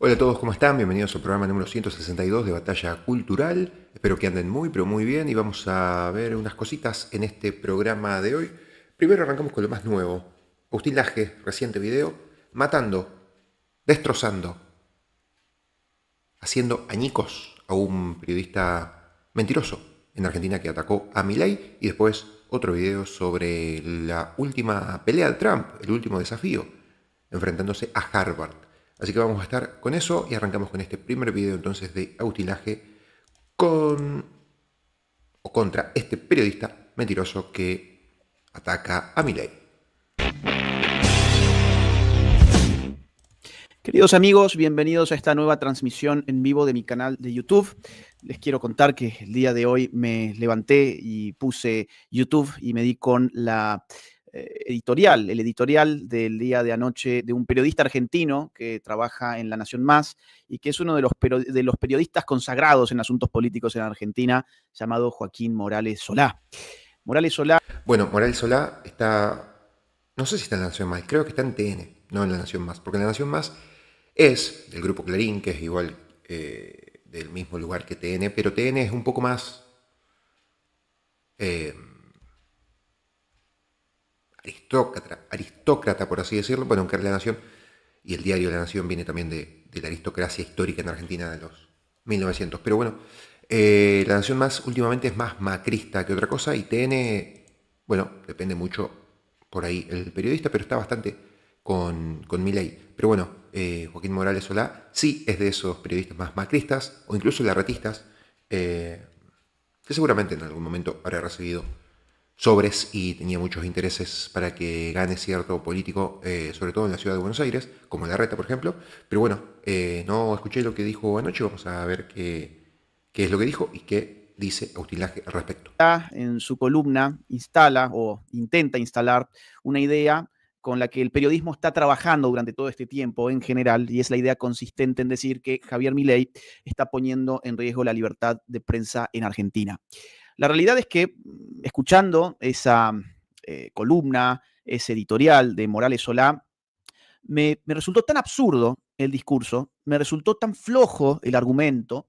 Hola a todos, ¿cómo están? Bienvenidos al programa número 162 de Batalla Cultural. Espero que anden muy, pero muy bien y vamos a ver unas cositas en este programa de hoy. Primero arrancamos con lo más nuevo. Agustín Laje, reciente video, matando, destrozando, haciendo añicos a un periodista mentiroso en Argentina que atacó a Milei, y después otro video sobre la última pelea de Trump, el último desafío, enfrentándose a Harvard. Así que vamos a estar con eso y arrancamos con este primer video entonces de Agustín Laje con o contra este periodista mentiroso que ataca a Milei. Queridos amigos, bienvenidos a esta nueva transmisión en vivo de mi canal de YouTube. Les quiero contar que el día de hoy me levanté y puse YouTube y me di con la el editorial del día de anoche de un periodista argentino que trabaja en La Nación Más y que es uno de los periodistas consagrados en asuntos políticos en Argentina, llamado Joaquín Morales Solá. Morales Solá. Bueno, Morales Solá está, no sé si está en La Nación Más, creo que está en TN, no en La Nación Más, porque en La Nación Más es del grupo Clarín, que es igual del mismo lugar que TN, pero TN es un poco más aristócrata, por así decirlo. Bueno, aunque La Nación y el diario La Nación viene también de la aristocracia histórica en Argentina de los 1900. Pero bueno, La Nación Más últimamente es más macrista que otra cosa, y TN, bueno, depende mucho por ahí el periodista, pero está bastante con Milei. Pero bueno, Joaquín Morales Solá sí es de esos periodistas más macristas o incluso larretistas, que seguramente en algún momento habrá recibido sobres y tenía muchos intereses para que gane cierto político, sobre todo en la ciudad de Buenos Aires, como Larreta, por ejemplo. Pero bueno, no escuché lo que dijo anoche, vamos a ver qué es lo que dijo y qué dice Agustín Laje al respecto. En su columna instala o intenta instalar una idea con la que el periodismo está trabajando durante todo este tiempo en general, y es la idea consistente en decir que Javier Milei está poniendo en riesgo la libertad de prensa en Argentina. La realidad es que, escuchando esa columna, ese editorial de Morales Solá, me resultó tan absurdo el discurso, me resultó tan flojo el argumento,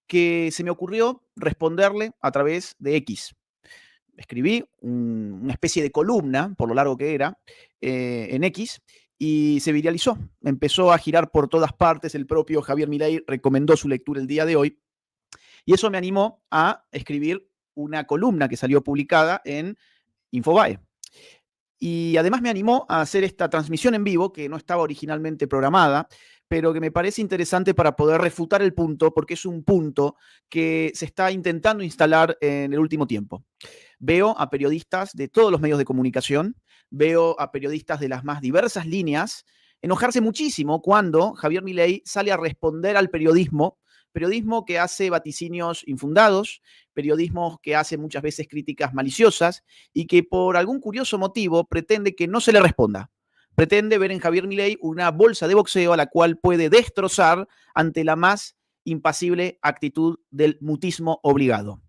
que se me ocurrió responderle a través de X. Escribí una especie de columna, por lo largo que era, en X, y se viralizó. Empezó a girar por todas partes. El propio Javier Milei recomendó su lectura el día de hoy, y eso me animó a escribir una columna que salió publicada en Infobae. Y además me animó a hacer esta transmisión en vivo, que no estaba originalmente programada, pero que me parece interesante para poder refutar el punto, porque es un punto que se está intentando instalar en el último tiempo. Veo a periodistas de todos los medios de comunicación, veo a periodistas de las más diversas líneas enojarse muchísimo cuando Javier Milei sale a responder al periodismo que hace vaticinios infundados, periodismo que hace muchas veces críticas maliciosas y que por algún curioso motivo pretende que no se le responda. Pretende ver en Javier Milei una bolsa de boxeo a la cual puede destrozar ante la más impasible actitud del mutismo obligado.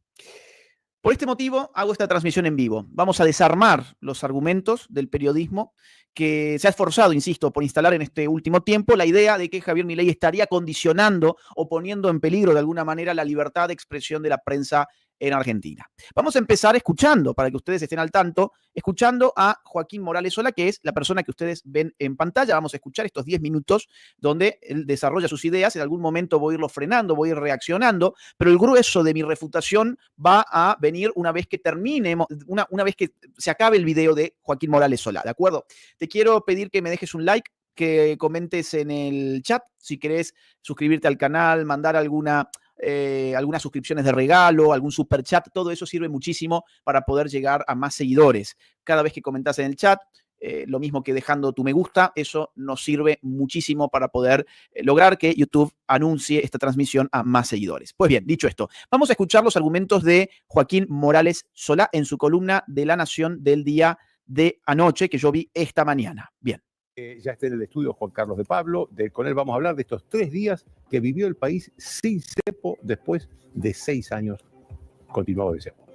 Por este motivo hago esta transmisión en vivo. Vamos a desarmar los argumentos del periodismo que se ha esforzado, insisto, por instalar en este último tiempo la idea de que Javier Milei estaría condicionando o poniendo en peligro de alguna manera la libertad de expresión de la prensa en Argentina. Vamos a empezar escuchando, para que ustedes estén al tanto, escuchando a Joaquín Morales Solá, que es la persona que ustedes ven en pantalla. Vamos a escuchar estos 10 minutos donde él desarrolla sus ideas. En algún momento voy a irlo frenando, voy a ir reaccionando, pero el grueso de mi refutación va a venir una vez que termine, una vez que se acabe el video de Joaquín Morales Solá, ¿de acuerdo? Te quiero pedir que me dejes un like, que comentes en el chat, si querés suscribirte al canal, mandar algunas suscripciones de regalo, algún super chat. Todo eso sirve muchísimo para poder llegar a más seguidores. Cada vez que comentas en el chat, lo mismo que dejando tu me gusta, eso nos sirve muchísimo para poder lograr que YouTube anuncie esta transmisión a más seguidores. Pues bien, dicho esto, vamos a escuchar los argumentos de Joaquín Morales Solá en su columna de La Nación del día de anoche, que yo vi esta mañana. Bien. Ya está en el estudio Juan Carlos de Pablo. Con él vamos a hablar de estos 3 días que vivió el país sin cepo después de 6 años continuados de cepo.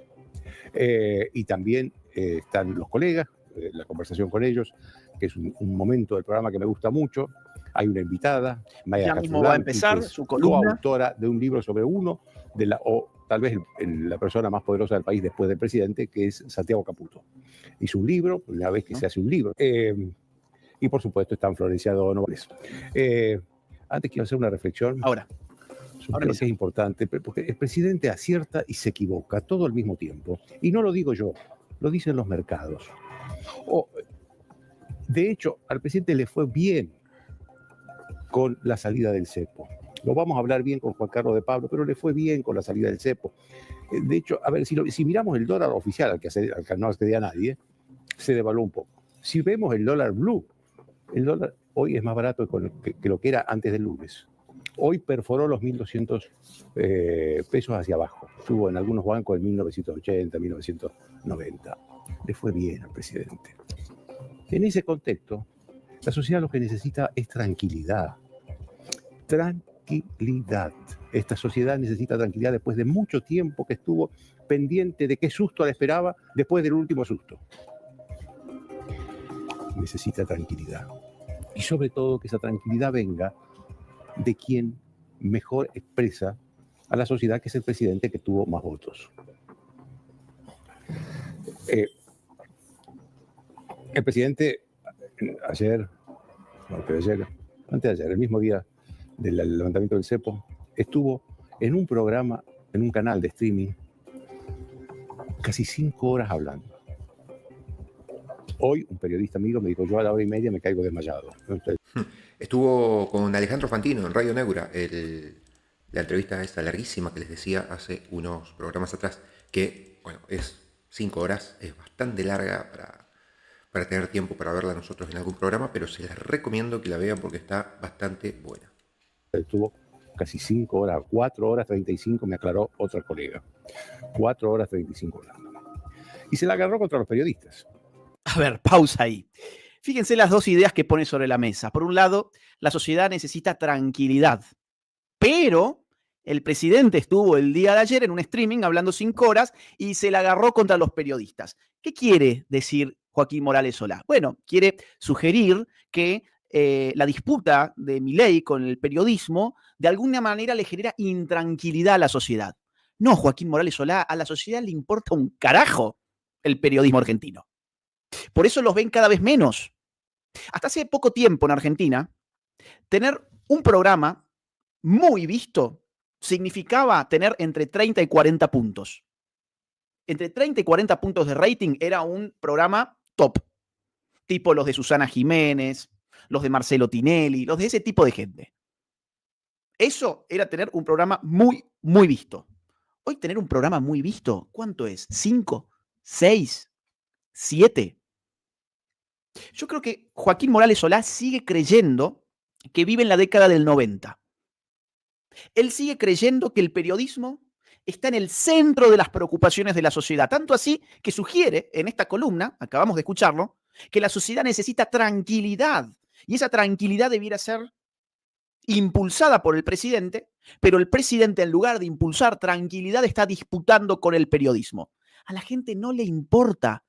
Y también están los colegas, la conversación con ellos, que es un momento del programa que me gusta mucho. Hay una invitada, Maya Ya mismo va a Hatfulanti, empezar que es su columna. coautora de un libro sobre uno o tal vez la persona más poderosa del país después del presidente, que es Santiago Caputo. Hizo un libro, una vez que se hace un libro. Y por supuesto están Florencia Donovan. Antes quiero hacer una reflexión. Ahora Creo que es importante, porque el presidente acierta y se equivoca todo al mismo tiempo. Y no lo digo yo, lo dicen los mercados. De hecho, al presidente le fue bien con la salida del cepo. Lo vamos a hablar bien con Juan Carlos de Pablo, pero le fue bien con la salida del cepo. De hecho, a ver, si miramos el dólar oficial, al que no accedía a nadie, se devaluó un poco. Si vemos el dólar blue, el dólar hoy es más barato que lo que era antes del lunes. Hoy perforó los 1.200 pesos hacia abajo. Estuvo en algunos bancos en 1980, 1990. Le fue bien al presidente. En ese contexto, la sociedad lo que necesita es tranquilidad. Tranquilidad. Esta sociedad necesita tranquilidad después de mucho tiempo que estuvo pendiente de qué susto la esperaba después del último susto. Necesita tranquilidad. Y sobre todo que esa tranquilidad venga de quien mejor expresa a la sociedad, que es el presidente que tuvo más votos. El presidente antes de ayer, el mismo día del levantamiento del cepo, estuvo en un programa, en un canal de streaming, casi 5 horas hablando. Hoy un periodista amigo me dijo, yo a la 1:30 me caigo desmayado. Estuvo con Alejandro Fantino en Radio Neura, la entrevista esta larguísima que les decía hace unos programas atrás, que, bueno, es 5 horas, es bastante larga para tener tiempo para verla nosotros en algún programa, pero se las recomiendo que la vean porque está bastante buena. Estuvo casi 5 horas, 4 horas 35, me aclaró otra colega. 4 horas 35 horas. Y se la agarró contra los periodistas. A ver, pausa ahí. Fíjense las dos ideas que pone sobre la mesa. Por un lado, la sociedad necesita tranquilidad, pero el presidente estuvo el día de ayer en un streaming hablando 5 horas y se la agarró contra los periodistas. ¿Qué quiere decir Joaquín Morales Solá? Bueno, quiere sugerir que la disputa de Milei con el periodismo de alguna manera le genera intranquilidad a la sociedad. No, Joaquín Morales Solá, a la sociedad le importa un carajo el periodismo argentino. Por eso los ven cada vez menos. Hasta hace poco tiempo en Argentina, tener un programa muy visto significaba tener entre 30 y 40 puntos. Entre 30 y 40 puntos de rating era un programa top, tipo los de Susana Jiménez, los de Marcelo Tinelli, los de ese tipo de gente. Eso era tener un programa muy, muy visto. Hoy tener un programa muy visto, ¿cuánto es? ¿5? ¿6? ¿7? Yo creo que Joaquín Morales Solá sigue creyendo que vive en la década del 90. Él sigue creyendo que el periodismo está en el centro de las preocupaciones de la sociedad. Tanto así que sugiere en esta columna, acabamos de escucharlo, que la sociedad necesita tranquilidad. Y esa tranquilidad debiera ser impulsada por el presidente, pero el presidente, en lugar de impulsar tranquilidad, está disputando con el periodismo. A la gente no le importa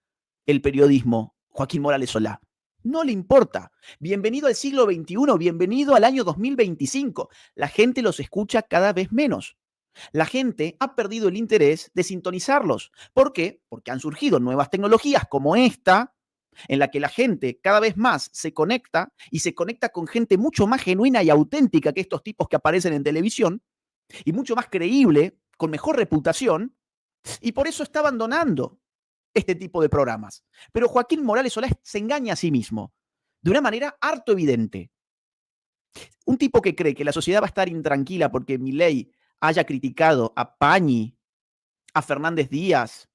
el periodismo, Joaquín Morales Solá. No le importa. Bienvenido al siglo XXI, bienvenido al año 2025. La gente los escucha cada vez menos. La gente ha perdido el interés de sintonizarlos. ¿Por qué? Porque han surgido nuevas tecnologías como esta, en la que la gente cada vez más se conecta y se conecta con gente mucho más genuina y auténtica que estos tipos que aparecen en televisión y mucho más creíble, con mejor reputación, y por eso está abandonando este tipo de programas. Pero Joaquín Morales Solá se engaña a sí mismo de una manera harto evidente. Un tipo que cree que la sociedad va a estar intranquila porque Milei haya criticado a Pañi, a Fernández Díaz,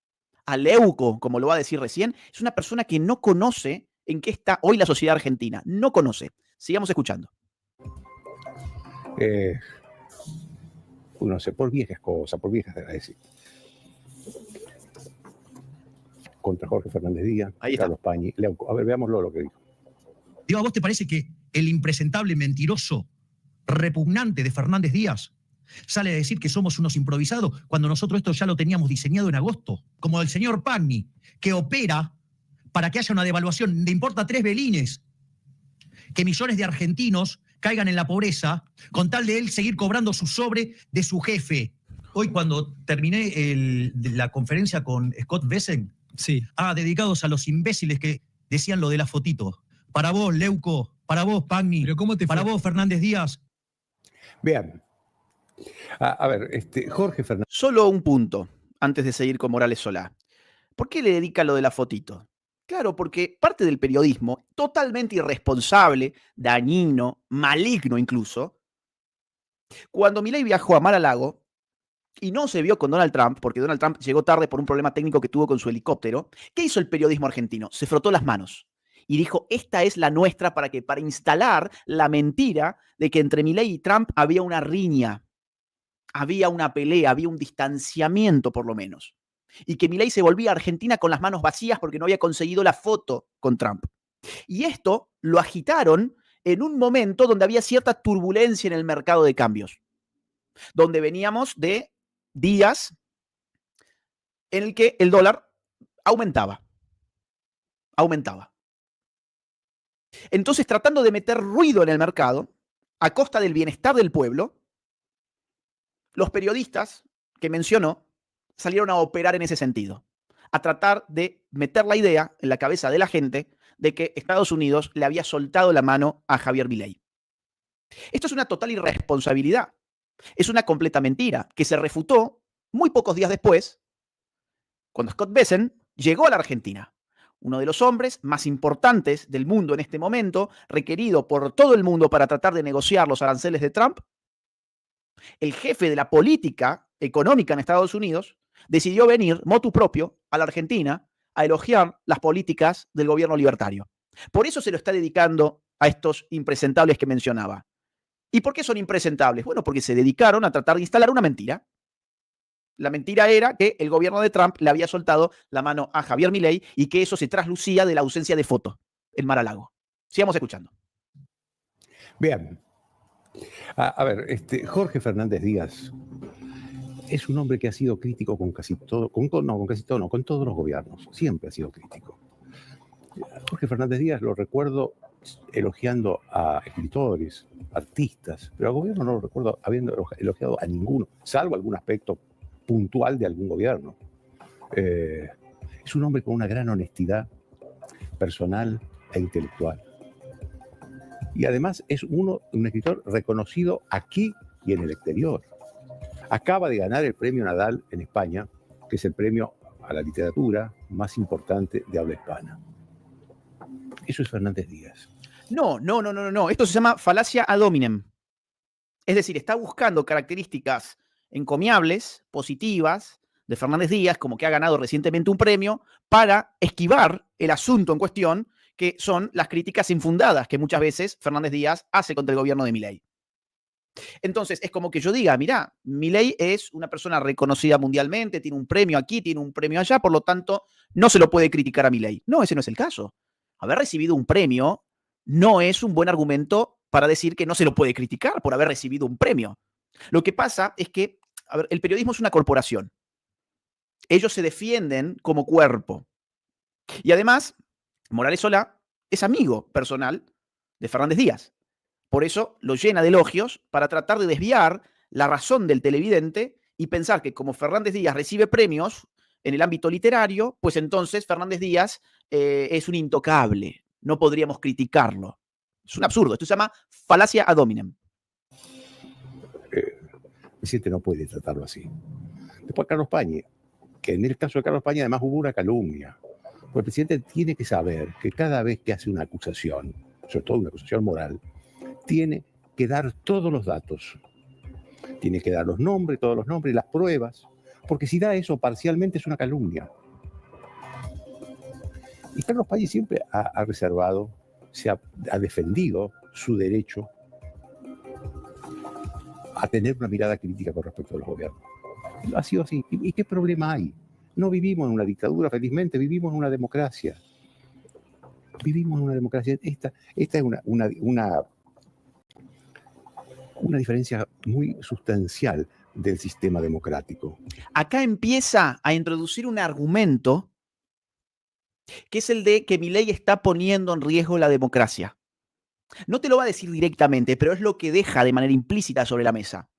a Leuco, como lo va a decir recién, es una persona que no conoce en qué está hoy la sociedad argentina. No conoce. Sigamos escuchando. No sé, por viejas cosas, por viejas de decir. Contra Jorge Fernández Díaz, Carlos Pañi, Leuco. A ver, veámoslo lo que dijo. Digo, ¿a vos te parece que el impresentable mentiroso, repugnante de Fernández Díaz sale a decir que somos unos improvisados cuando nosotros esto ya lo teníamos diseñado en agosto? Como el señor Pagni, que opera para que haya una devaluación, le importa 3 belines, que millones de argentinos caigan en la pobreza con tal de él seguir cobrando su sobre de su jefe. Hoy cuando terminé la conferencia con Scott Bessent, Sí. dedicados a los imbéciles que decían lo de la fotito. Para vos, Leuco, para vos, Pagni, Pero ¿cómo te para fue? vos, Fernández Díaz. Vean. A ver, Jorge Fernández. Solo un punto, antes de seguir con Morales Solá. ¿Por qué le dedica lo de la fotito? Claro, porque parte del periodismo, totalmente irresponsable, dañino, maligno incluso, cuando Milei viajó a Mar-a-Lago y no se vio con Donald Trump, porque Donald Trump llegó tarde por un problema técnico que tuvo con su helicóptero, ¿qué hizo el periodismo argentino? Se frotó las manos y dijo, esta es la nuestra para instalar la mentira de que entre Milei y Trump había una riña, había una pelea, había un distanciamiento por lo menos. Y que Milei se volvía a Argentina con las manos vacías porque no había conseguido la foto con Trump. Y esto lo agitaron en un momento donde había cierta turbulencia en el mercado de cambios, donde veníamos de días en el que el dólar aumentaba. Entonces, tratando de meter ruido en el mercado, a costa del bienestar del pueblo, los periodistas que mencionó salieron a operar en ese sentido, a tratar de meter la idea en la cabeza de la gente de que Estados Unidos le había soltado la mano a Javier Milei. Esto es una total irresponsabilidad. Es una completa mentira que se refutó muy pocos días después, cuando Scott Bessent llegó a la Argentina. Uno de los hombres más importantes del mundo en este momento, requerido por todo el mundo para tratar de negociar los aranceles de Trump, el jefe de la política económica en Estados Unidos, decidió venir motu propio a la Argentina a elogiar las políticas del gobierno libertario. Por eso se lo está dedicando a estos impresentables que mencionaba. ¿Y por qué son impresentables? Bueno, porque se dedicaron a tratar de instalar una mentira. La mentira era que el gobierno de Trump le había soltado la mano a Javier Milei y que eso se traslucía de la ausencia de foto en Mar-a-Lago. Sigamos escuchando. Vean. A ver, Jorge Fernández Díaz es un hombre que ha sido crítico con casi todo, con todos los gobiernos. Siempre ha sido crítico. Jorge Fernández Díaz lo recuerdo elogiando a escritores, artistas, pero al gobierno no lo recuerdo habiendo elogiado a ninguno, salvo algún aspecto puntual de algún gobierno. Es un hombre con una gran honestidad personal e intelectual. Y además es un escritor reconocido aquí y en el exterior. Acaba de ganar el premio Nadal en España, que es el premio a la literatura más importante de habla hispana. Eso es Fernández Díaz. No. Esto se llama falacia ad hominem. Es decir, está buscando características encomiables, positivas, de Fernández Díaz, como que ha ganado recientemente un premio, para esquivar el asunto en cuestión, que son las críticas infundadas que muchas veces Fernández Díaz hace contra el gobierno de Milei. Entonces, es como que yo diga, mirá, Milei es una persona reconocida mundialmente, tiene un premio aquí, tiene un premio allá, por lo tanto, no se lo puede criticar a Milei. No, ese no es el caso. Haber recibido un premio no es un buen argumento para decir que no se lo puede criticar por haber recibido un premio. Lo que pasa es que, a ver, el periodismo es una corporación. Ellos se defienden como cuerpo. Y además, Morales Solá es amigo personal de Fernández Díaz. Por eso lo llena de elogios para tratar de desviar la razón del televidente y pensar que como Fernández Díaz recibe premios en el ámbito literario, pues entonces Fernández Díaz es un intocable. No podríamos criticarlo. Es un absurdo. Esto se llama falacia ad hominem. El presidente no puede tratarlo así. Después Carlos Pañi, que en el caso de Carlos Pañi además hubo una calumnia. Pues el presidente tiene que saber que cada vez que hace una acusación, sobre todo una acusación moral, tiene que dar todos los datos. Tiene que dar los nombres, todos los nombres, las pruebas, porque si da eso parcialmente es una calumnia. Y Carlos Pañi siempre ha reservado, ha defendido su derecho a tener una mirada crítica con respecto a los gobiernos. Ha sido así. ¿Y qué problema hay? No vivimos en una dictadura, felizmente, vivimos en una democracia. Vivimos en una democracia. Esta es una diferencia muy sustancial del sistema democrático. Acá empieza a introducir un argumento que es el de que Milei está poniendo en riesgo la democracia. No te lo va a decir directamente, pero es lo que deja de manera implícita sobre la mesa.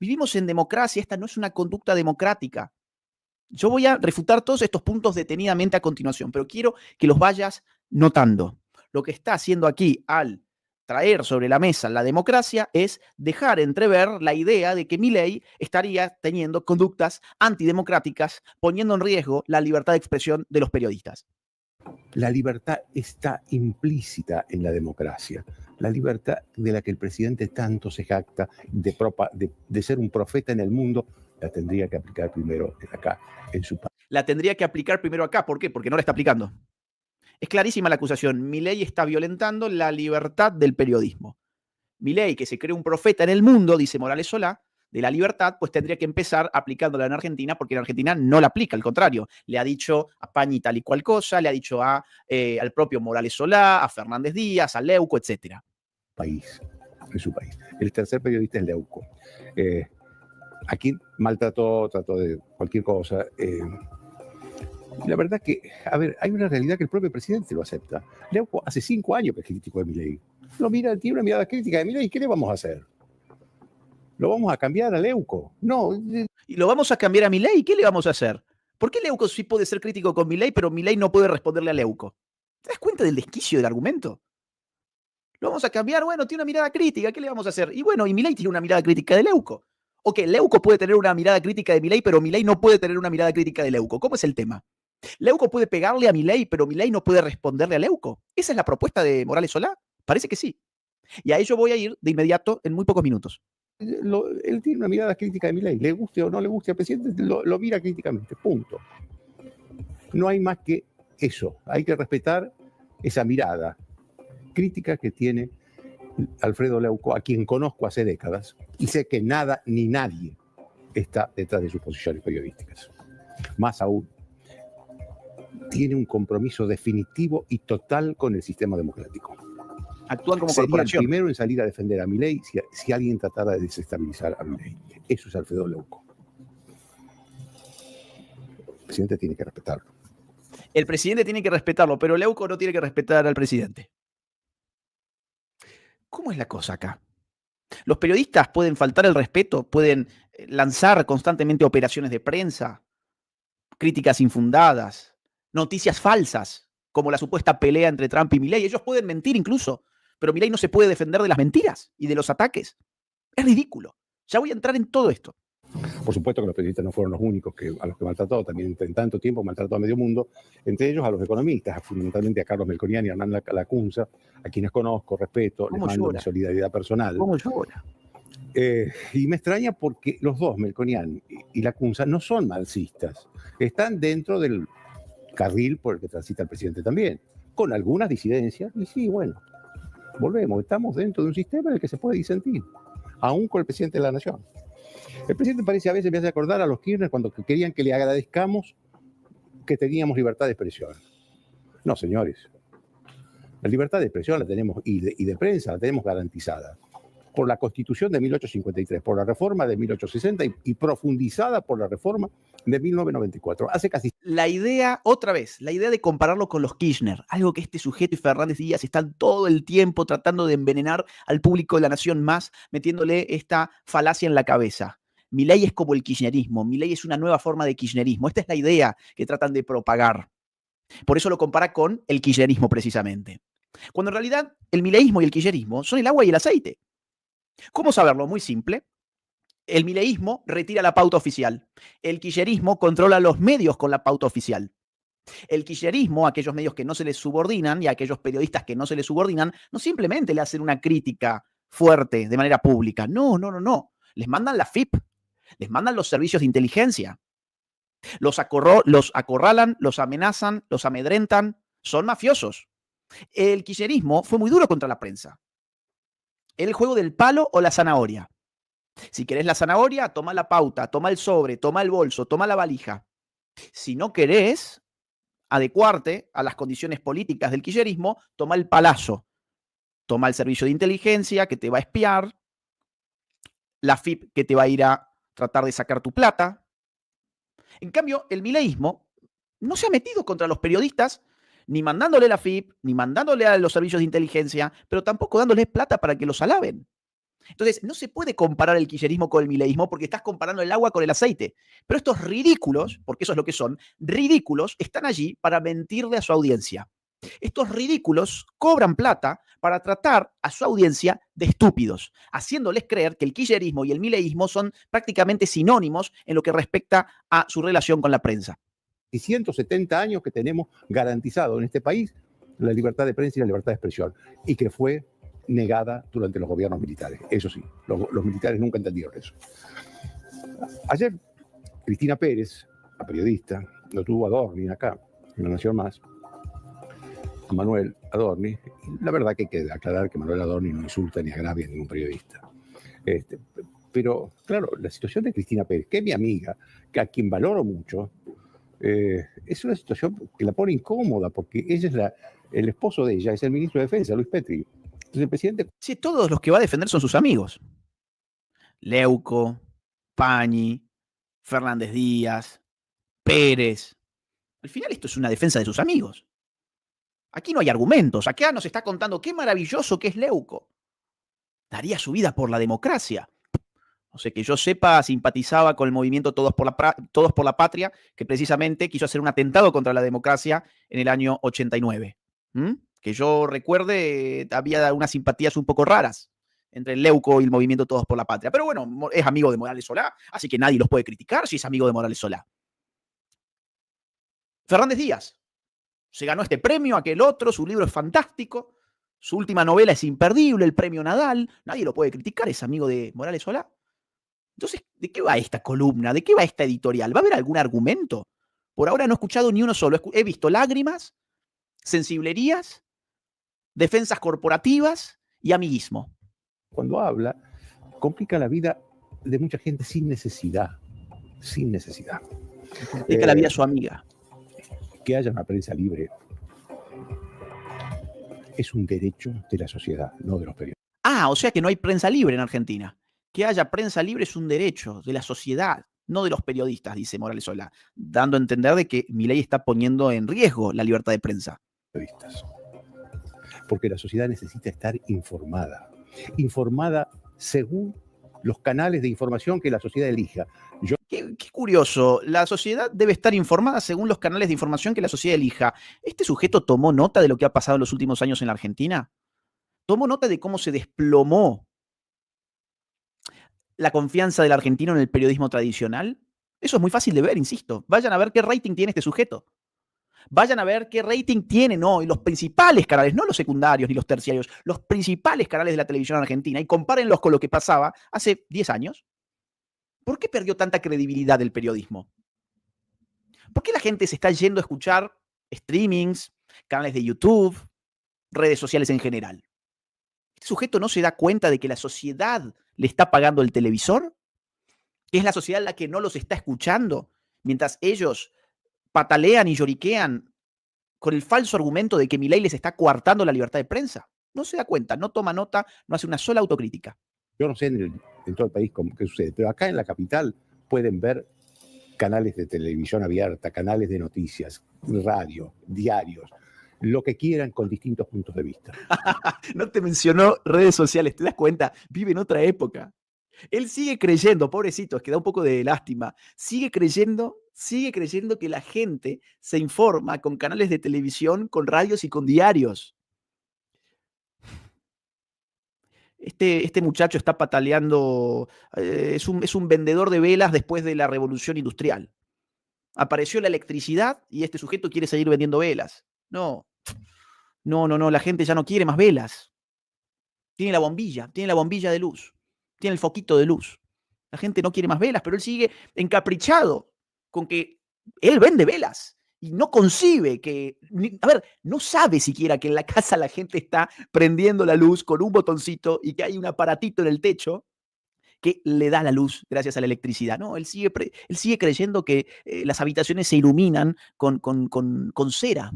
Vivimos en democracia, esta no es una conducta democrática. Yo voy a refutar todos estos puntos detenidamente a continuación, pero quiero que los vayas notando. Lo que está haciendo aquí al traer sobre la mesa la democracia es dejar entrever la idea de que Milei estaría teniendo conductas antidemocráticas, poniendo en riesgo la libertad de expresión de los periodistas. La libertad está implícita en la democracia. La libertad de la que el presidente tanto se jacta de ser un profeta en el mundo, la tendría que aplicar primero acá, en su país. La tendría que aplicar primero acá. ¿Por qué? Porque no la está aplicando. Es clarísima la acusación. Milei está violentando la libertad del periodismo. Milei, que se cree un profeta en el mundo, dice Morales Solá, de la libertad, pues tendría que empezar aplicándola en Argentina, porque en Argentina no la aplica, al contrario. Le ha dicho a Pañi tal y cual cosa, le ha dicho al propio Morales Solá, a Fernández Díaz, a Leuco, etc. País, en su país. El tercer periodista es Leuco. Aquí maltrató, trató de cualquier cosa. La verdad que, a ver, hay una realidad que el propio presidente lo acepta. Leuco hace 5 años que es crítico de Milei. Lo mira, tiene una mirada crítica de Milei. ¿Qué le vamos a hacer? ¿Lo vamos a cambiar a Leuco? No. ¿Y lo vamos a cambiar a Milei? ¿Qué le vamos a hacer? ¿Por qué Leuco sí puede ser crítico con Milei, pero Milei no puede responderle a Leuco? ¿Te das cuenta del desquicio del argumento? Lo vamos a cambiar, bueno, tiene una mirada crítica, ¿qué le vamos a hacer? Y bueno, y Milei tiene una mirada crítica de Leuco. Ok, Leuco puede tener una mirada crítica de Milei, pero Milei no puede tener una mirada crítica de Leuco. ¿Cómo es el tema? Leuco puede pegarle a Milei, pero Milei no puede responderle a Leuco. ¿Esa es la propuesta de Morales Solá? Parece que sí. Y a ello voy a ir de inmediato en muy pocos minutos. Él tiene una mirada crítica de Milei. Le guste o no le guste al presidente, lo mira críticamente. Punto. No hay más que eso. Hay que respetar esa mirada crítica que tiene Alfredo Leuco, a quien conozco hace décadas, y sé que nada ni nadie está detrás de sus posiciones periodísticas. Más aún, tiene un compromiso definitivo y total con el sistema democrático. Actúan como Sería corporación. el primero en salir a defender a Milei si alguien tratara de desestabilizar a Milei. Eso es Alfredo Leuco. El presidente tiene que respetarlo. El presidente tiene que respetarlo, pero Leuco no tiene que respetar al presidente. ¿Cómo es la cosa acá? Los periodistas pueden faltar el respeto, pueden lanzar constantemente operaciones de prensa, críticas infundadas, noticias falsas, como la supuesta pelea entre Trump y Milei. Ellos pueden mentir incluso, pero Milei no se puede defender de las mentiras y de los ataques. Es ridículo. Ya voy a entrar en todo esto. Por supuesto que los periodistas no fueron los únicos a los que maltrató, también en tanto tiempo maltrató a medio mundo, entre ellos a los economistas, fundamentalmente a Carlos Melconian y a Hernán Lacunza, a quienes conozco, respeto, les mando mi solidaridad personal. ¿Cómo llora? Y me extraña porque los dos, Melconian y Lacunza, no son marxistas, están dentro del carril por el que transita el presidente también, con algunas disidencias, y sí, bueno, volvemos, estamos dentro de un sistema en el que se puede disentir, aún con el presidente de la nación. El presidente parece a veces me hace acordar a los Kirchner cuando querían que le agradezcamos que teníamos libertad de expresión. No, señores. La libertad de expresión la tenemos y de prensa la tenemos garantizada por la Constitución de 1853, por la reforma de 1860 y profundizada por la reforma de 1994. Hace casi... La idea, otra vez, la idea de compararlo con los Kirchner, algo que este sujeto y Fernández Díaz están todo el tiempo tratando de envenenar al público de La Nación Más, metiéndole esta falacia en la cabeza. Milei es como el kirchnerismo, Milei es una nueva forma de kirchnerismo. Esta es la idea que tratan de propagar. Por eso lo compara con el kirchnerismo precisamente. Cuando en realidad el mileísmo y el kirchnerismo son el agua y el aceite. ¿Cómo saberlo? Muy simple. El mileísmo retira la pauta oficial. El kirchnerismo controla los medios con la pauta oficial. El kirchnerismo, aquellos medios que no se les subordinan y aquellos periodistas que no se les subordinan, no simplemente le hacen una crítica fuerte de manera pública. No. Les mandan la FIP. Les mandan los servicios de inteligencia. Los acorralan, los amenazan, los amedrentan. Son mafiosos. El kirchnerismo fue muy duro contra la prensa. El juego del palo o la zanahoria. Si querés la zanahoria, toma la pauta, toma el sobre, toma el bolso, toma la valija. Si no querés adecuarte a las condiciones políticas del kirchnerismo, toma el palazo. Toma el servicio de inteligencia que te va a espiar, la FIP que te va a ir a tratar de sacar tu plata. En cambio, el mileísmo no se ha metido contra los periodistas ni mandándole la FIP, ni mandándole a los servicios de inteligencia, pero tampoco dándoles plata para que los alaben. Entonces, no se puede comparar el kirchnerismo con el mileísmo porque estás comparando el agua con el aceite. Pero estos ridículos, porque eso es lo que son, ridículos, están allí para mentirle a su audiencia. Estos ridículos cobran plata para tratar a su audiencia de estúpidos, haciéndoles creer que el kirchnerismo y el mileísmo son prácticamente sinónimos en lo que respecta a su relación con la prensa. Y 170 años que tenemos garantizado en este país la libertad de prensa y la libertad de expresión, y que fue negada durante los gobiernos militares. Eso sí, los militares nunca entendieron eso. Ayer, Cristina Pérez, la periodista, lo tuvo a Adorni acá, en La Nación Más, a Manuel Adorni. La verdad que hay que aclarar que Manuel Adorni no insulta ni agravia a ningún periodista. Pero, claro, la situación de Cristina Pérez, que es mi amiga, que a quien valoro mucho, es una situación que la pone incómoda, porque ella es el esposo de ella, es el ministro de Defensa, Luis Petri. Entonces el presidente... Sí, todos los que va a defender son sus amigos. Leuco, Pañi, Fernández Díaz, Pérez. Al final esto es una defensa de sus amigos. Aquí no hay argumentos. Acá nos está contando qué maravilloso que es Leuco. Daría su vida por la democracia. No sé, que yo sepa, simpatizaba con el movimiento Todos por la Patria, que precisamente quiso hacer un atentado contra la democracia en el año 89. Que yo recuerde, había unas simpatías un poco raras entre el Leuco y el movimiento Todos por la Patria. Pero bueno, es amigo de Morales Solá, así que nadie los puede criticar si es amigo de Morales Solá. Fernández Díaz se ganó este premio, aquel otro, su libro es fantástico, su última novela es imperdible, el premio Nadal, nadie lo puede criticar, es amigo de Morales Solá. Entonces, ¿de qué va esta columna? ¿De qué va esta editorial? ¿Va a haber algún argumento? Por ahora no he escuchado ni uno solo. He visto lágrimas, sensiblerías, defensas corporativas y amiguismo. Cuando habla, complica la vida de mucha gente sin necesidad. Sin necesidad. Complica la vida a su amiga. Que haya una prensa libre es un derecho de la sociedad, no de los periodistas. Ah, o sea que no hay prensa libre en Argentina. Que haya prensa libre es un derecho de la sociedad, no de los periodistas, dice Morales Solá, dando a entender de que Milei está poniendo en riesgo la libertad de prensa. Porque la sociedad necesita estar informada. Informada según los canales de información que la sociedad elija. Qué curioso, la sociedad debe estar informada según los canales de información que la sociedad elija. ¿Este sujeto tomó nota de lo que ha pasado en los últimos años en la Argentina? ¿Tomó nota de cómo se desplomó la confianza del argentino en el periodismo tradicional? Eso es muy fácil de ver, insisto. Vayan a ver qué rating tiene este sujeto. Vayan a ver qué rating tienen hoy los principales canales, no los secundarios ni los terciarios, los principales canales de la televisión argentina, y compárenlos con lo que pasaba hace 10 años. ¿Por qué perdió tanta credibilidad el periodismo? ¿Por qué la gente se está yendo a escuchar streamings, canales de YouTube, redes sociales en general? ¿Este sujeto no se da cuenta de que la sociedad le está pagando el televisor? ¿Que es la sociedad la que no los está escuchando? Mientras ellos patalean y lloriquean con el falso argumento de que Milei les está coartando la libertad de prensa. No se da cuenta, no toma nota, no hace una sola autocrítica. Yo no sé en todo el país qué sucede, pero acá en la capital pueden ver canales de televisión abierta, canales de noticias, radio, diarios, lo que quieran con distintos puntos de vista. No te mencionó redes sociales, ¿te das cuenta? Vive en otra época. Él sigue creyendo, pobrecito, es que da un poco de lástima, sigue creyendo que la gente se informa con canales de televisión, con radios y con diarios. Este muchacho está pataleando, es un vendedor de velas después de la revolución industrial. Apareció la electricidad y este sujeto quiere seguir vendiendo velas. No, la gente ya no quiere más velas. Tiene la bombilla de luz, tiene el foquito de luz. La gente no quiere más velas, pero él sigue encaprichado con que él vende velas. Y no concibe que, no sabe siquiera que en la casa la gente está prendiendo la luz con un botoncito y que hay un aparatito en el techo que le da la luz gracias a la electricidad. No, él sigue creyendo que las habitaciones se iluminan con cera,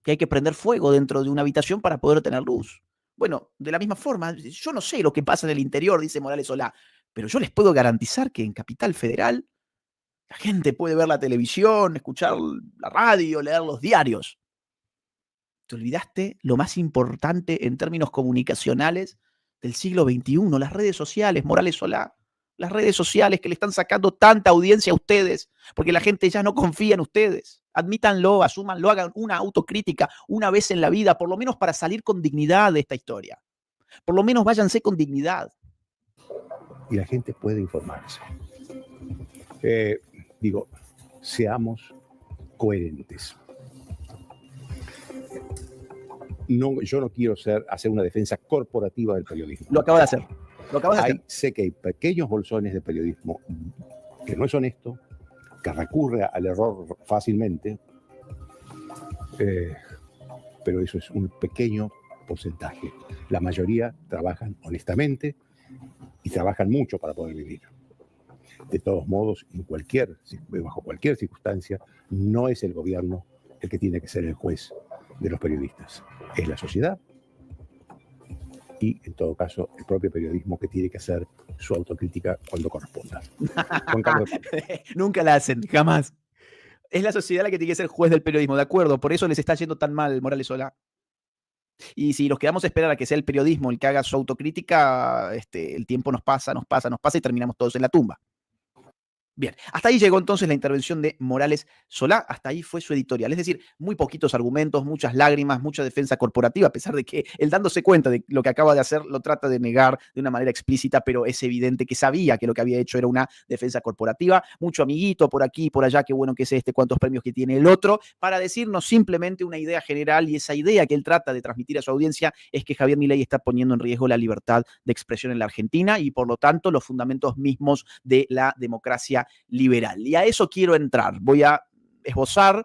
que hay que prender fuego dentro de una habitación para poder tener luz. Bueno, de la misma forma, yo no sé lo que pasa en el interior, dice Morales Solá, pero yo les puedo garantizar que en Capital Federal La gente puede ver la televisión, escuchar la radio, leer los diarios. Te olvidaste lo más importante en términos comunicacionales del siglo XXI, las redes sociales, Morales Solá. Las redes sociales que le están sacando tanta audiencia a ustedes, porque la gente ya no confía en ustedes. Admítanlo, asúmanlo, hagan una autocrítica una vez en la vida, por lo menos para salir con dignidad de esta historia. Por lo menos váyanse con dignidad. Y la gente puede informarse. Seamos coherentes. No, yo no quiero hacer una defensa corporativa del periodismo. Lo acabo de hacer. Sé que hay pequeños bolsones de periodismo que no es honesto, que recurre al error fácilmente, pero eso es un pequeño porcentaje. La mayoría trabajan honestamente y trabajan mucho para poder vivir. De todos modos, bajo cualquier circunstancia, no es el gobierno el que tiene que ser el juez de los periodistas. Es la sociedad y, en todo caso, el propio periodismo que tiene que hacer su autocrítica cuando corresponda. Juan Carlos. Nunca la hacen, jamás. Es la sociedad la que tiene que ser juez del periodismo, de acuerdo. Por eso les está yendo tan mal Morales Solá. Y si nos quedamos a esperar a que sea el periodismo el que haga su autocrítica, el tiempo nos pasa y terminamos todos en la tumba. Bien, hasta ahí llegó entonces la intervención de Morales Solá, hasta ahí fue su editorial. Es decir, muy poquitos argumentos, muchas lágrimas, mucha defensa corporativa, a pesar de que él, dándose cuenta de lo que acaba de hacer, lo trata de negar de una manera explícita, pero es evidente que sabía que lo que había hecho era una defensa corporativa. Mucho amiguito por aquí y por allá, qué bueno que es cuántos premios que tiene el otro, para decirnos simplemente una idea general, y esa idea que él trata de transmitir a su audiencia es que Javier Milei está poniendo en riesgo la libertad de expresión en la Argentina y, por lo tanto, los fundamentos mismos de la democracia liberal. Y a eso quiero entrar. Voy a esbozar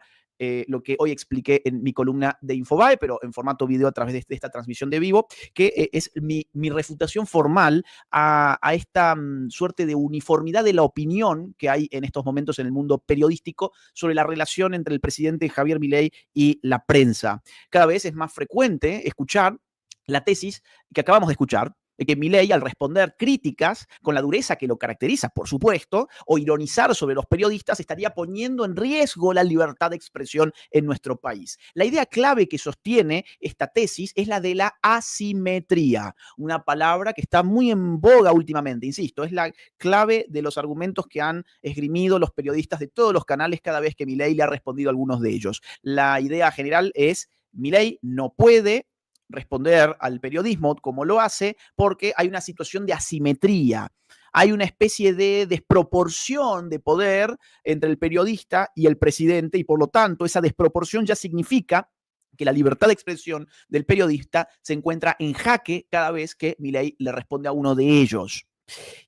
lo que hoy expliqué en mi columna de Infobae, pero en formato video a través de esta transmisión de vivo, que es mi refutación formal a esta suerte de uniformidad de la opinión que hay en estos momentos en el mundo periodístico sobre la relación entre el presidente Javier Milei y la prensa. Cada vez es más frecuente escuchar la tesis que acabamos de escuchar, de que Milei, al responder críticas con la dureza que lo caracteriza, por supuesto, o ironizar sobre los periodistas, estaría poniendo en riesgo la libertad de expresión en nuestro país. La idea clave que sostiene esta tesis es la de la asimetría, una palabra que está muy en boga últimamente, insisto, es la clave de los argumentos que han esgrimido los periodistas de todos los canales cada vez que Milei le ha respondido a algunos de ellos. La idea general es: Milei no puede responder al periodismo como lo hace porque hay una situación de asimetría. Hay una especie de desproporción de poder entre el periodista y el presidente y, por lo tanto, esa desproporción ya significa que la libertad de expresión del periodista se encuentra en jaque cada vez que Milei le responde a uno de ellos.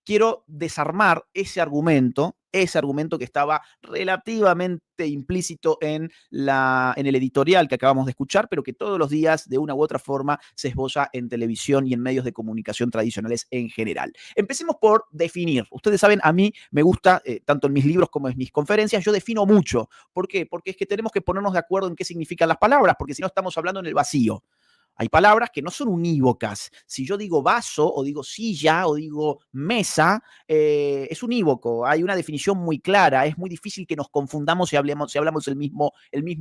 Quiero desarmar ese argumento que estaba relativamente implícito en el editorial que acabamos de escuchar, pero que todos los días, de una u otra forma, se esboza en televisión y en medios de comunicación tradicionales en general. Empecemos por definir. Ustedes saben, a mí me gusta, tanto en mis libros como en mis conferencias, yo defino mucho. ¿Por qué? Porque es que tenemos que ponernos de acuerdo en qué significan las palabras, porque si no estamos hablando en el vacío. Hay palabras que no son unívocas. Si yo digo vaso, o digo silla, o digo mesa, es unívoco. Hay una definición muy clara. Es muy difícil que nos confundamos si hablamos el mismo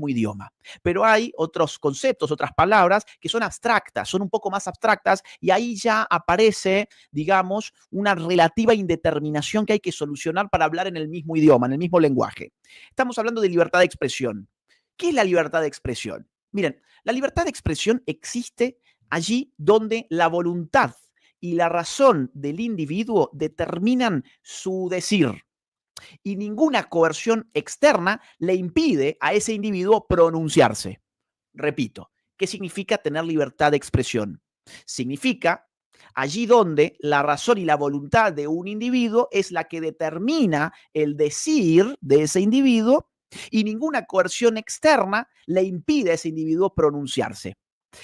idioma. Pero hay otros conceptos, otras palabras que son abstractas, son un poco más abstractas, y ahí ya aparece, digamos, una relativa indeterminación que hay que solucionar para hablar en el mismo idioma, en el mismo lenguaje. Estamos hablando de libertad de expresión. ¿Qué es la libertad de expresión? Miren, la libertad de expresión existe allí donde la voluntad y la razón del individuo determinan su decir, y ninguna coerción externa le impide a ese individuo pronunciarse. Repito, ¿qué significa tener libertad de expresión? Significa allí donde la razón y la voluntad de un individuo es la que determina el decir de ese individuo, y ninguna coerción externa le impide a ese individuo pronunciarse.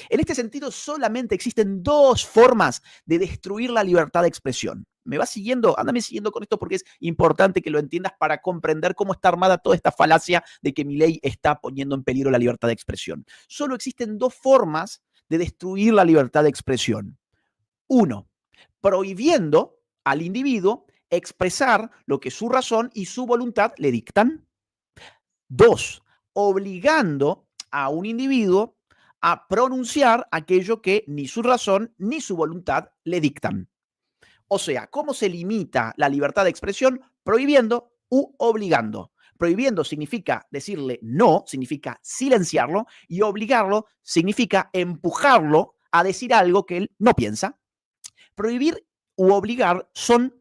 En este sentido, solamente existen dos formas de destruir la libertad de expresión. ¿Me vas siguiendo? Ándame siguiendo con esto porque es importante que lo entiendas para comprender cómo está armada toda esta falacia de que Milei está poniendo en peligro la libertad de expresión. Solo existen dos formas de destruir la libertad de expresión. Uno, prohibiendo al individuo expresar lo que su razón y su voluntad le dictan. 2, obligando a un individuo a pronunciar aquello que ni su razón ni su voluntad le dictan. O sea, ¿cómo se limita la libertad de expresión? Prohibiendo u obligando. Prohibiendo significa decirle no, significa silenciarlo, y obligarlo significa empujarlo a decir algo que él no piensa. Prohibir u obligar son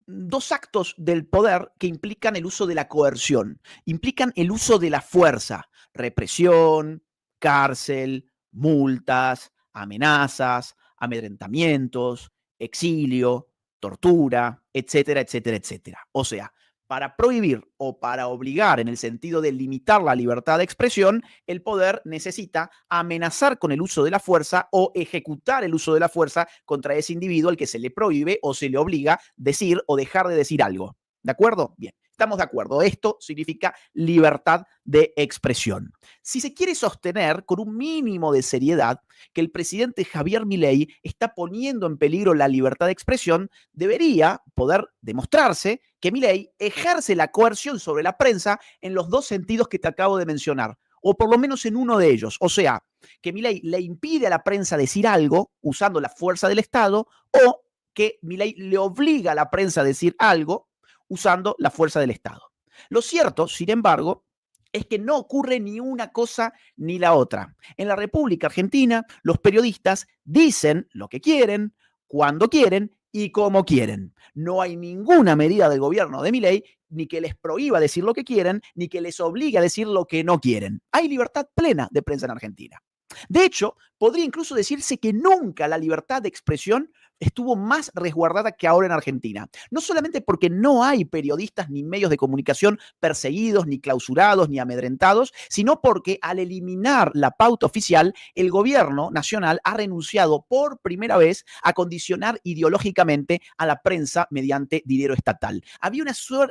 dos actos del poder que implican el uso de la coerción, implican el uso de la fuerza, represión, cárcel, multas, amenazas, amedrentamientos, exilio, tortura, etcétera, etcétera, etcétera. O sea, para prohibir o para obligar en el sentido de limitar la libertad de expresión, el poder necesita amenazar con el uso de la fuerza o ejecutar el uso de la fuerza contra ese individuo al que se le prohíbe o se le obliga a decir o dejar de decir algo. ¿De acuerdo? Bien. Estamos de acuerdo. Esto significa libertad de expresión. Si se quiere sostener con un mínimo de seriedad que el presidente Javier Milei está poniendo en peligro la libertad de expresión, debería poder demostrarse que Milei ejerce la coerción sobre la prensa en los dos sentidos que te acabo de mencionar, o por lo menos en uno de ellos. O sea, que Milei le impide a la prensa decir algo usando la fuerza del Estado, o que Milei le obliga a la prensa a decir algo usando la fuerza del Estado. Lo cierto, sin embargo, es que no ocurre ni una cosa ni la otra. En la República Argentina, los periodistas dicen lo que quieren, cuando quieren y como quieren. No hay ninguna medida del gobierno de Milei ni que les prohíba decir lo que quieren, ni que les obligue a decir lo que no quieren. Hay libertad plena de prensa en Argentina. De hecho, podría incluso decirse que nunca la libertad de expresión estuvo más resguardada que ahora en Argentina. No solamente porque no hay periodistas ni medios de comunicación perseguidos, ni clausurados, ni amedrentados, sino porque al eliminar la pauta oficial, el gobierno nacional ha renunciado por primera vez a condicionar ideológicamente a la prensa mediante dinero estatal. Había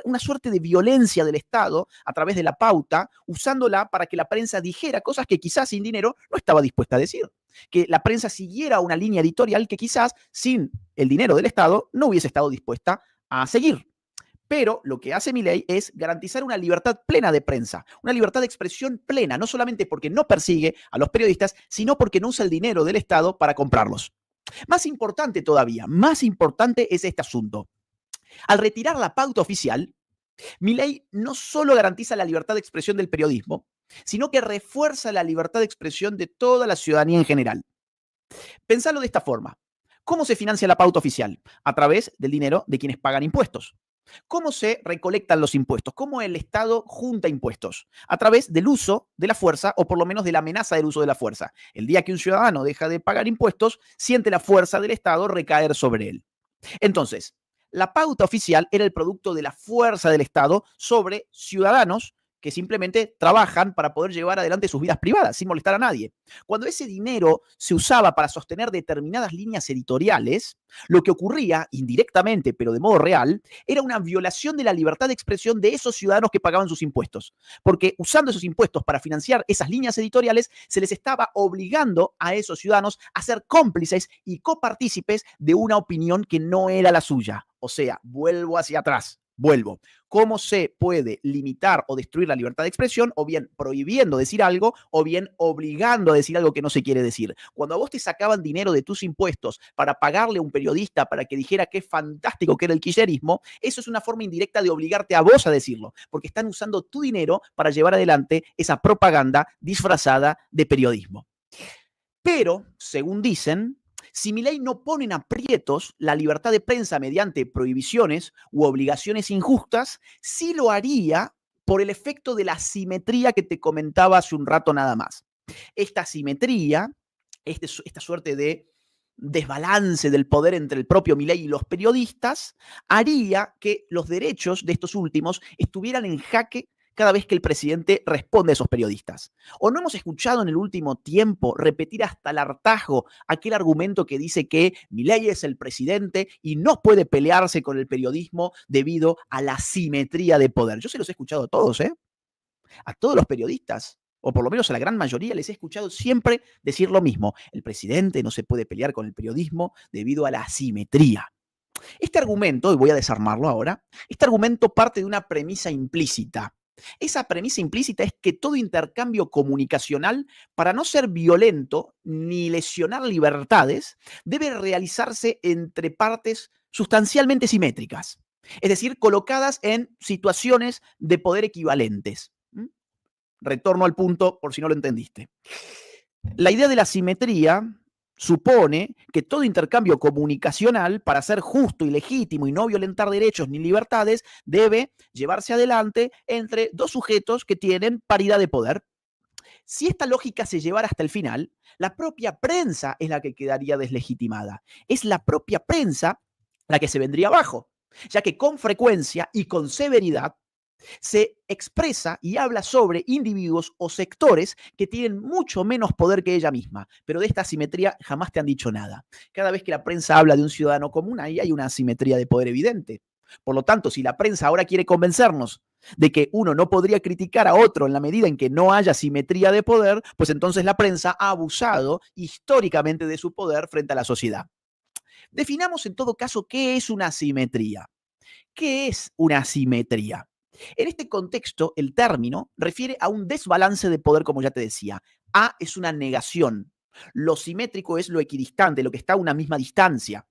una suerte de violencia del Estado a través de la pauta, usándola para que la prensa dijera cosas que quizás sin dinero no estaba dispuesta a decir. Que la prensa siguiera una línea editorial que quizás sin el dinero del Estado no hubiese estado dispuesta a seguir. Pero lo que hace Milei es garantizar una libertad plena de prensa, una libertad de expresión plena, no solamente porque no persigue a los periodistas, sino porque no usa el dinero del Estado para comprarlos. Más importante todavía, más importante es este asunto. Al retirar la pauta oficial, Milei no solo garantiza la libertad de expresión del periodismo, sino que refuerza la libertad de expresión de toda la ciudadanía en general. Pensalo de esta forma. ¿Cómo se financia la pauta oficial? A través del dinero de quienes pagan impuestos. ¿Cómo se recolectan los impuestos? ¿Cómo el Estado junta impuestos? A través del uso de la fuerza, o por lo menos de la amenaza del uso de la fuerza. El día que un ciudadano deja de pagar impuestos, siente la fuerza del Estado recaer sobre él. Entonces, la pauta oficial era el producto de la fuerza del Estado sobre ciudadanos que simplemente trabajan para poder llevar adelante sus vidas privadas sin molestar a nadie. Cuando ese dinero se usaba para sostener determinadas líneas editoriales, lo que ocurría indirectamente, pero de modo real, era una violación de la libertad de expresión de esos ciudadanos que pagaban sus impuestos. Porque usando esos impuestos para financiar esas líneas editoriales, se les estaba obligando a esos ciudadanos a ser cómplices y copartícipes de una opinión que no era la suya. O sea, vuelvo hacia atrás. ¿Cómo se puede limitar o destruir la libertad de expresión? O bien prohibiendo decir algo, o bien obligando a decir algo que no se quiere decir. Cuando a vos te sacaban dinero de tus impuestos para pagarle a un periodista para que dijera qué fantástico que era el kirchnerismo, eso es una forma indirecta de obligarte a vos a decirlo, porque están usando tu dinero para llevar adelante esa propaganda disfrazada de periodismo. Pero, según dicen, si Milei no pone en aprietos la libertad de prensa mediante prohibiciones u obligaciones injustas, sí lo haría por el efecto de la asimetría que te comentaba hace un rato nada más. Esta asimetría, esta suerte de desbalance del poder entre el propio Milei y los periodistas, haría que los derechos de estos últimos estuvieran en jaque cada vez que el presidente responde a esos periodistas. ¿O no hemos escuchado en el último tiempo repetir hasta el hartazgo aquel argumento que dice que Milei es el presidente y no puede pelearse con el periodismo debido a la asimetría de poder? Yo se los he escuchado a todos, a todos los periodistas, o por lo menos a la gran mayoría les he escuchado siempre decir lo mismo. El presidente no se puede pelear con el periodismo debido a la asimetría. Este argumento, y voy a desarmarlo ahora, este argumento parte de una premisa implícita. Esa premisa implícita es que todo intercambio comunicacional, para no ser violento ni lesionar libertades, debe realizarse entre partes sustancialmente simétricas, es decir, colocadas en situaciones de poder equivalentes. Retorno al punto por si no lo entendiste. La idea de la simetría supone que todo intercambio comunicacional, para ser justo y legítimo y no violentar derechos ni libertades, debe llevarse adelante entre dos sujetos que tienen paridad de poder. Si esta lógica se llevara hasta el final, la propia prensa es la que quedaría deslegitimada. Es la propia prensa la que se vendría abajo, ya que con frecuencia y con severidad se expresa y habla sobre individuos o sectores que tienen mucho menos poder que ella misma, pero de esta asimetría jamás te han dicho nada. Cada vez que la prensa habla de un ciudadano común, ahí hay una asimetría de poder evidente. Por lo tanto, si la prensa ahora quiere convencernos de que uno no podría criticar a otro en la medida en que no haya simetría de poder, pues entonces la prensa ha abusado históricamente de su poder frente a la sociedad. Definamos en todo caso qué es una asimetría. ¿Qué es una asimetría? En este contexto, el término refiere a un desbalance de poder, como ya te decía. A es una negación. Lo simétrico es lo equidistante, lo que está a una misma distancia.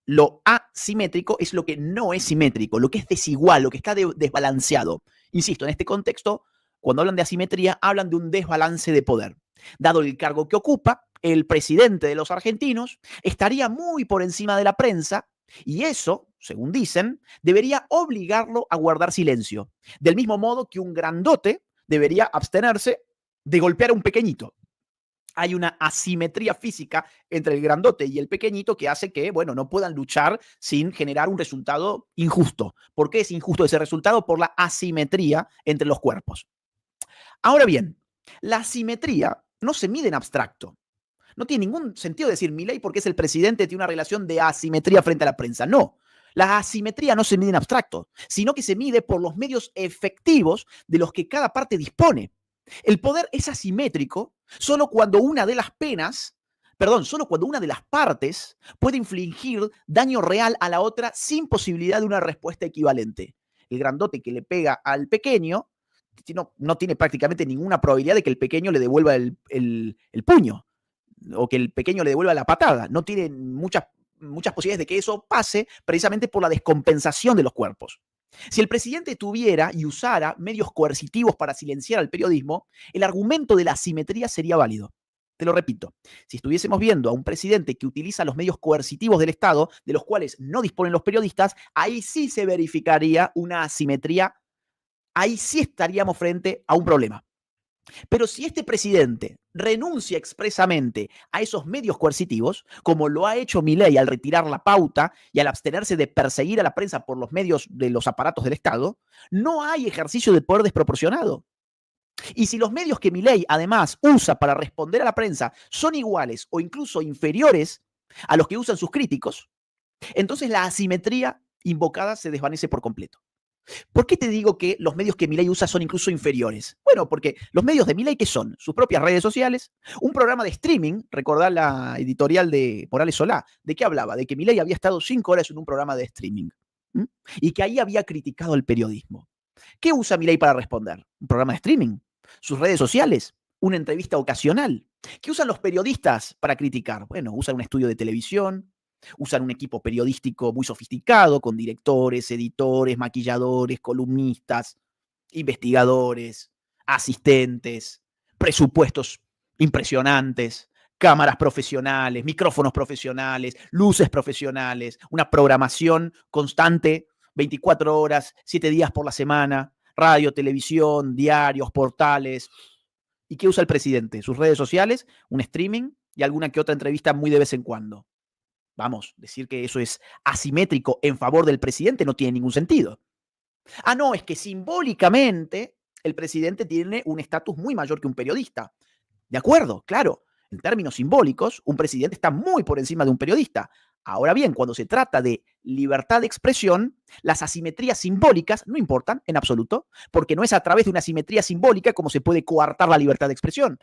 Lo asimétrico es lo que no es simétrico, lo que es desigual, lo que está desbalanceado. Insisto, en este contexto, cuando hablan de asimetría, hablan de un desbalance de poder. Dado el cargo que ocupa, el presidente de los argentinos estaría muy por encima de la prensa, y eso, según dicen, debería obligarlo a guardar silencio. Del mismo modo que un grandote debería abstenerse de golpear a un pequeñito. Hay una asimetría física entre el grandote y el pequeñito que hace que, bueno, no puedan luchar sin generar un resultado injusto. ¿Por qué es injusto ese resultado? Por la asimetría entre los cuerpos. Ahora bien, la asimetría no se mide en abstracto. No tiene ningún sentido decir Milei porque es el presidente tiene una relación de asimetría frente a la prensa. No, la asimetría no se mide en abstracto, sino que se mide por los medios efectivos de los que cada parte dispone. El poder es asimétrico solo cuando una de las partes puede infligir daño real a la otra sin posibilidad de una respuesta equivalente. El grandote que le pega al pequeño no tiene prácticamente ninguna probabilidad de que el pequeño le devuelva el puño o que el pequeño le devuelva la patada. No tiene muchas posibilidades de que eso pase precisamente por la descompensación de los cuerpos. Si el presidente tuviera y usara medios coercitivos para silenciar al periodismo, el argumento de la asimetría sería válido. Te lo repito, si estuviésemos viendo a un presidente que utiliza los medios coercitivos del Estado, de los cuales no disponen los periodistas, ahí sí se verificaría una asimetría, ahí sí estaríamos frente a un problema. Pero si este presidente renuncia expresamente a esos medios coercitivos, como lo ha hecho Milei al retirar la pauta y al abstenerse de perseguir a la prensa por los medios de los aparatos del Estado, no hay ejercicio de poder desproporcionado. Y si los medios que Milei además usa para responder a la prensa son iguales o incluso inferiores a los que usan sus críticos, entonces la asimetría invocada se desvanece por completo. ¿Por qué te digo que los medios que Milei usa son incluso inferiores? Bueno, porque los medios de Milei, ¿qué son? Sus propias redes sociales, un programa de streaming, recordá la editorial de Morales Solá, ¿de qué hablaba? De que Milei había estado 5 horas en un programa de streaming y que ahí había criticado al periodismo. ¿Qué usa Milei para responder? Un programa de streaming, sus redes sociales, una entrevista ocasional. ¿Qué usan los periodistas para criticar? Bueno, usan un estudio de televisión, usan un equipo periodístico muy sofisticado con directores, editores, maquilladores, columnistas, investigadores, asistentes, presupuestos impresionantes, cámaras profesionales, micrófonos profesionales, luces profesionales, una programación constante, 24 horas, 7 días por la semana, radio, televisión, diarios, portales. ¿Y qué usa el presidente? Sus redes sociales, un streaming y alguna que otra entrevista muy de vez en cuando. Vamos, decir que eso es asimétrico en favor del presidente no tiene ningún sentido. Ah, no, es que simbólicamente el presidente tiene un estatus muy mayor que un periodista. De acuerdo, claro, en términos simbólicos, un presidente está muy por encima de un periodista. Ahora bien, cuando se trata de libertad de expresión, las asimetrías simbólicas no importan en absoluto, porque no es a través de una asimetría simbólica como se puede coartar la libertad de expresión.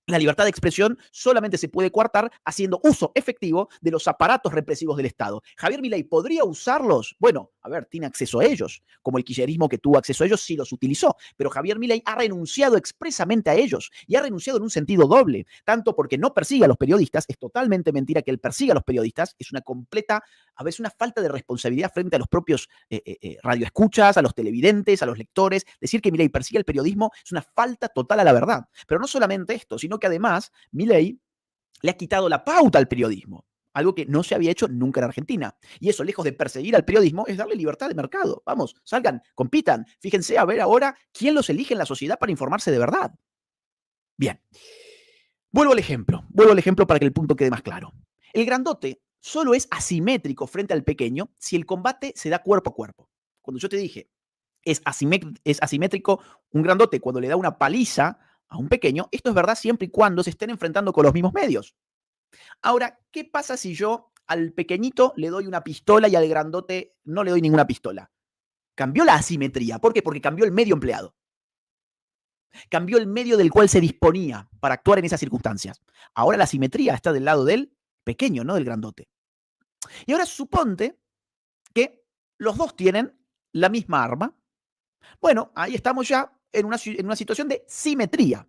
La libertad de expresión solamente se puede coartar haciendo uso efectivo de los aparatos represivos del Estado. ¿Javier Milei podría usarlos? Bueno, a ver, tiene acceso a ellos, como el kirchnerismo que tuvo acceso a ellos sí los utilizó, pero Javier Milei ha renunciado expresamente a ellos y ha renunciado en un sentido doble, tanto porque no persigue a los periodistas, es totalmente mentira que él persiga a los periodistas, es una completa, a veces una falta de responsabilidad frente a los propios radioescuchas, a los televidentes, a los lectores. Decir que Milei persigue el periodismo es una falta total a la verdad. Pero no solamente esto, sino que además Milei le ha quitado la pauta al periodismo, algo que no se había hecho nunca en Argentina. Y eso, lejos de perseguir al periodismo, es darle libertad de mercado. Vamos, salgan, compitan, fíjense a ver ahora quién los elige en la sociedad para informarse de verdad. Bien, vuelvo al ejemplo para que el punto quede más claro. El grandote solo es asimétrico frente al pequeño si el combate se da cuerpo a cuerpo. Cuando yo te dije, es asimétrico un grandote cuando le da una paliza a un pequeño, esto es verdad siempre y cuando se estén enfrentando con los mismos medios. Ahora, ¿qué pasa si yo al pequeñito le doy una pistola y al grandote no le doy ninguna pistola? Cambió la asimetría. ¿Por qué? Porque cambió el medio empleado. Cambió el medio del cual se disponía para actuar en esas circunstancias. Ahora la asimetría está del lado del pequeño, no del grandote. Y ahora suponte que los dos tienen la misma arma. Bueno, ahí estamos ya en una situación de simetría.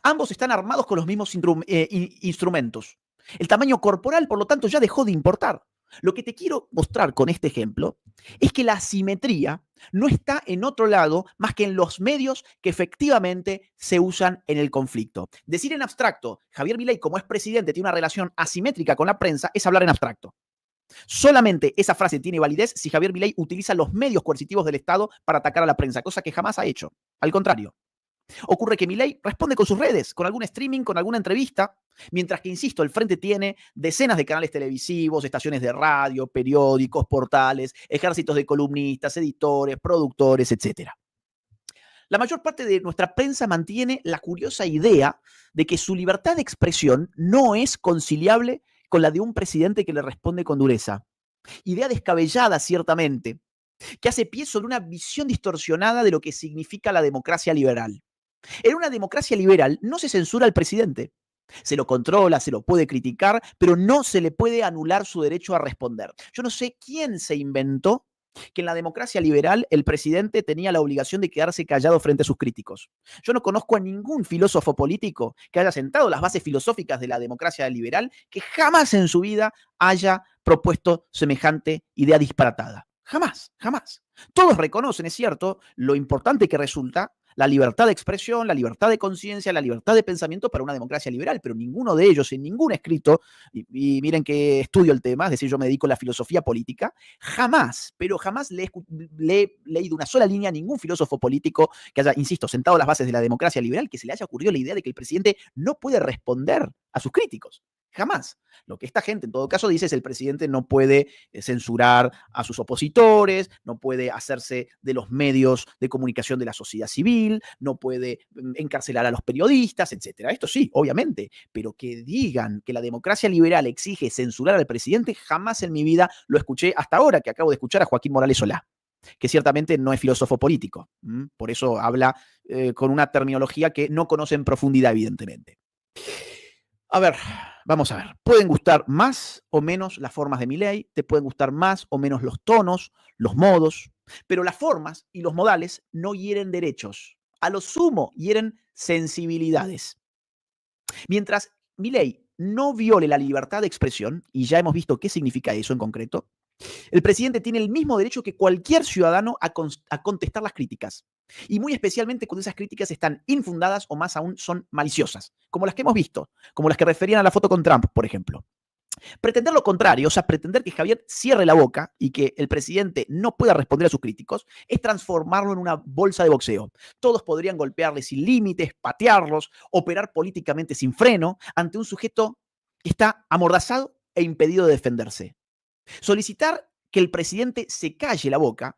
Ambos están armados con los mismos instrumentos. El tamaño corporal, por lo tanto, ya dejó de importar. Lo que te quiero mostrar con este ejemplo es que la simetría no está en otro lado más que en los medios que efectivamente se usan en el conflicto. Decir en abstracto, Javier Milei, como es presidente, tiene una relación asimétrica con la prensa, es hablar en abstracto. Solamente esa frase tiene validez si Javier Milei utiliza los medios coercitivos del Estado para atacar a la prensa, cosa que jamás ha hecho. Al contrario. Ocurre que Milei responde con sus redes, con algún streaming, con alguna entrevista, mientras que, insisto, el Frente tiene decenas de canales televisivos, estaciones de radio, periódicos, portales, ejércitos de columnistas, editores, productores, etc. La mayor parte de nuestra prensa mantiene la curiosa idea de que su libertad de expresión no es conciliable con la de un presidente que le responde con dureza. Idea descabellada, ciertamente, que hace pie sobre una visión distorsionada de lo que significa la democracia liberal. En una democracia liberal no se censura al presidente. Se lo controla, se lo puede criticar, pero no se le puede anular su derecho a responder. Yo no sé quién se inventó que en la democracia liberal el presidente tenía la obligación de quedarse callado frente a sus críticos. Yo no conozco a ningún filósofo político que haya sentado las bases filosóficas de la democracia liberal que jamás en su vida haya propuesto semejante idea disparatada. Jamás, jamás. Todos reconocen, es cierto, lo importante que resulta la libertad de expresión, la libertad de conciencia, la libertad de pensamiento para una democracia liberal, pero ninguno de ellos en ningún escrito, y miren que estudio el tema, es decir, yo me dedico a la filosofía política, jamás, pero jamás le he leído una sola línea a ningún filósofo político que haya, insisto, sentado las bases de la democracia liberal, que se le haya ocurrido la idea de que el presidente no puede responder a sus críticos. Jamás. Lo que esta gente en todo caso dice es el presidente no puede censurar a sus opositores, no puede hacerse de los medios de comunicación de la sociedad civil, no puede encarcelar a los periodistas, etc. Esto sí, obviamente, pero que digan que la democracia liberal exige censurar al presidente, jamás en mi vida lo escuché hasta ahora, que acabo de escuchar a Joaquín Morales Solá, que ciertamente no es filósofo político. Por eso habla con una terminología que no conoce en profundidad, evidentemente. A ver, vamos a ver. Pueden gustar más o menos las formas de Milei, te pueden gustar más o menos los tonos, los modos, pero las formas y los modales no hieren derechos. A lo sumo hieren sensibilidades. Mientras Milei no viole la libertad de expresión, y ya hemos visto qué significa eso en concreto, el presidente tiene el mismo derecho que cualquier ciudadano a contestar las críticas. Y muy especialmente cuando esas críticas están infundadas o más aún son maliciosas, como las que hemos visto, como las que referían a la foto con Trump, por ejemplo. Pretender lo contrario, o sea, pretender que Javier cierre la boca y que el presidente no pueda responder a sus críticos, es transformarlo en una bolsa de boxeo. Todos podrían golpearle sin límites, patearlos, operar políticamente sin freno ante un sujeto que está amordazado e impedido de defenderse. Solicitar que el presidente se calle la boca,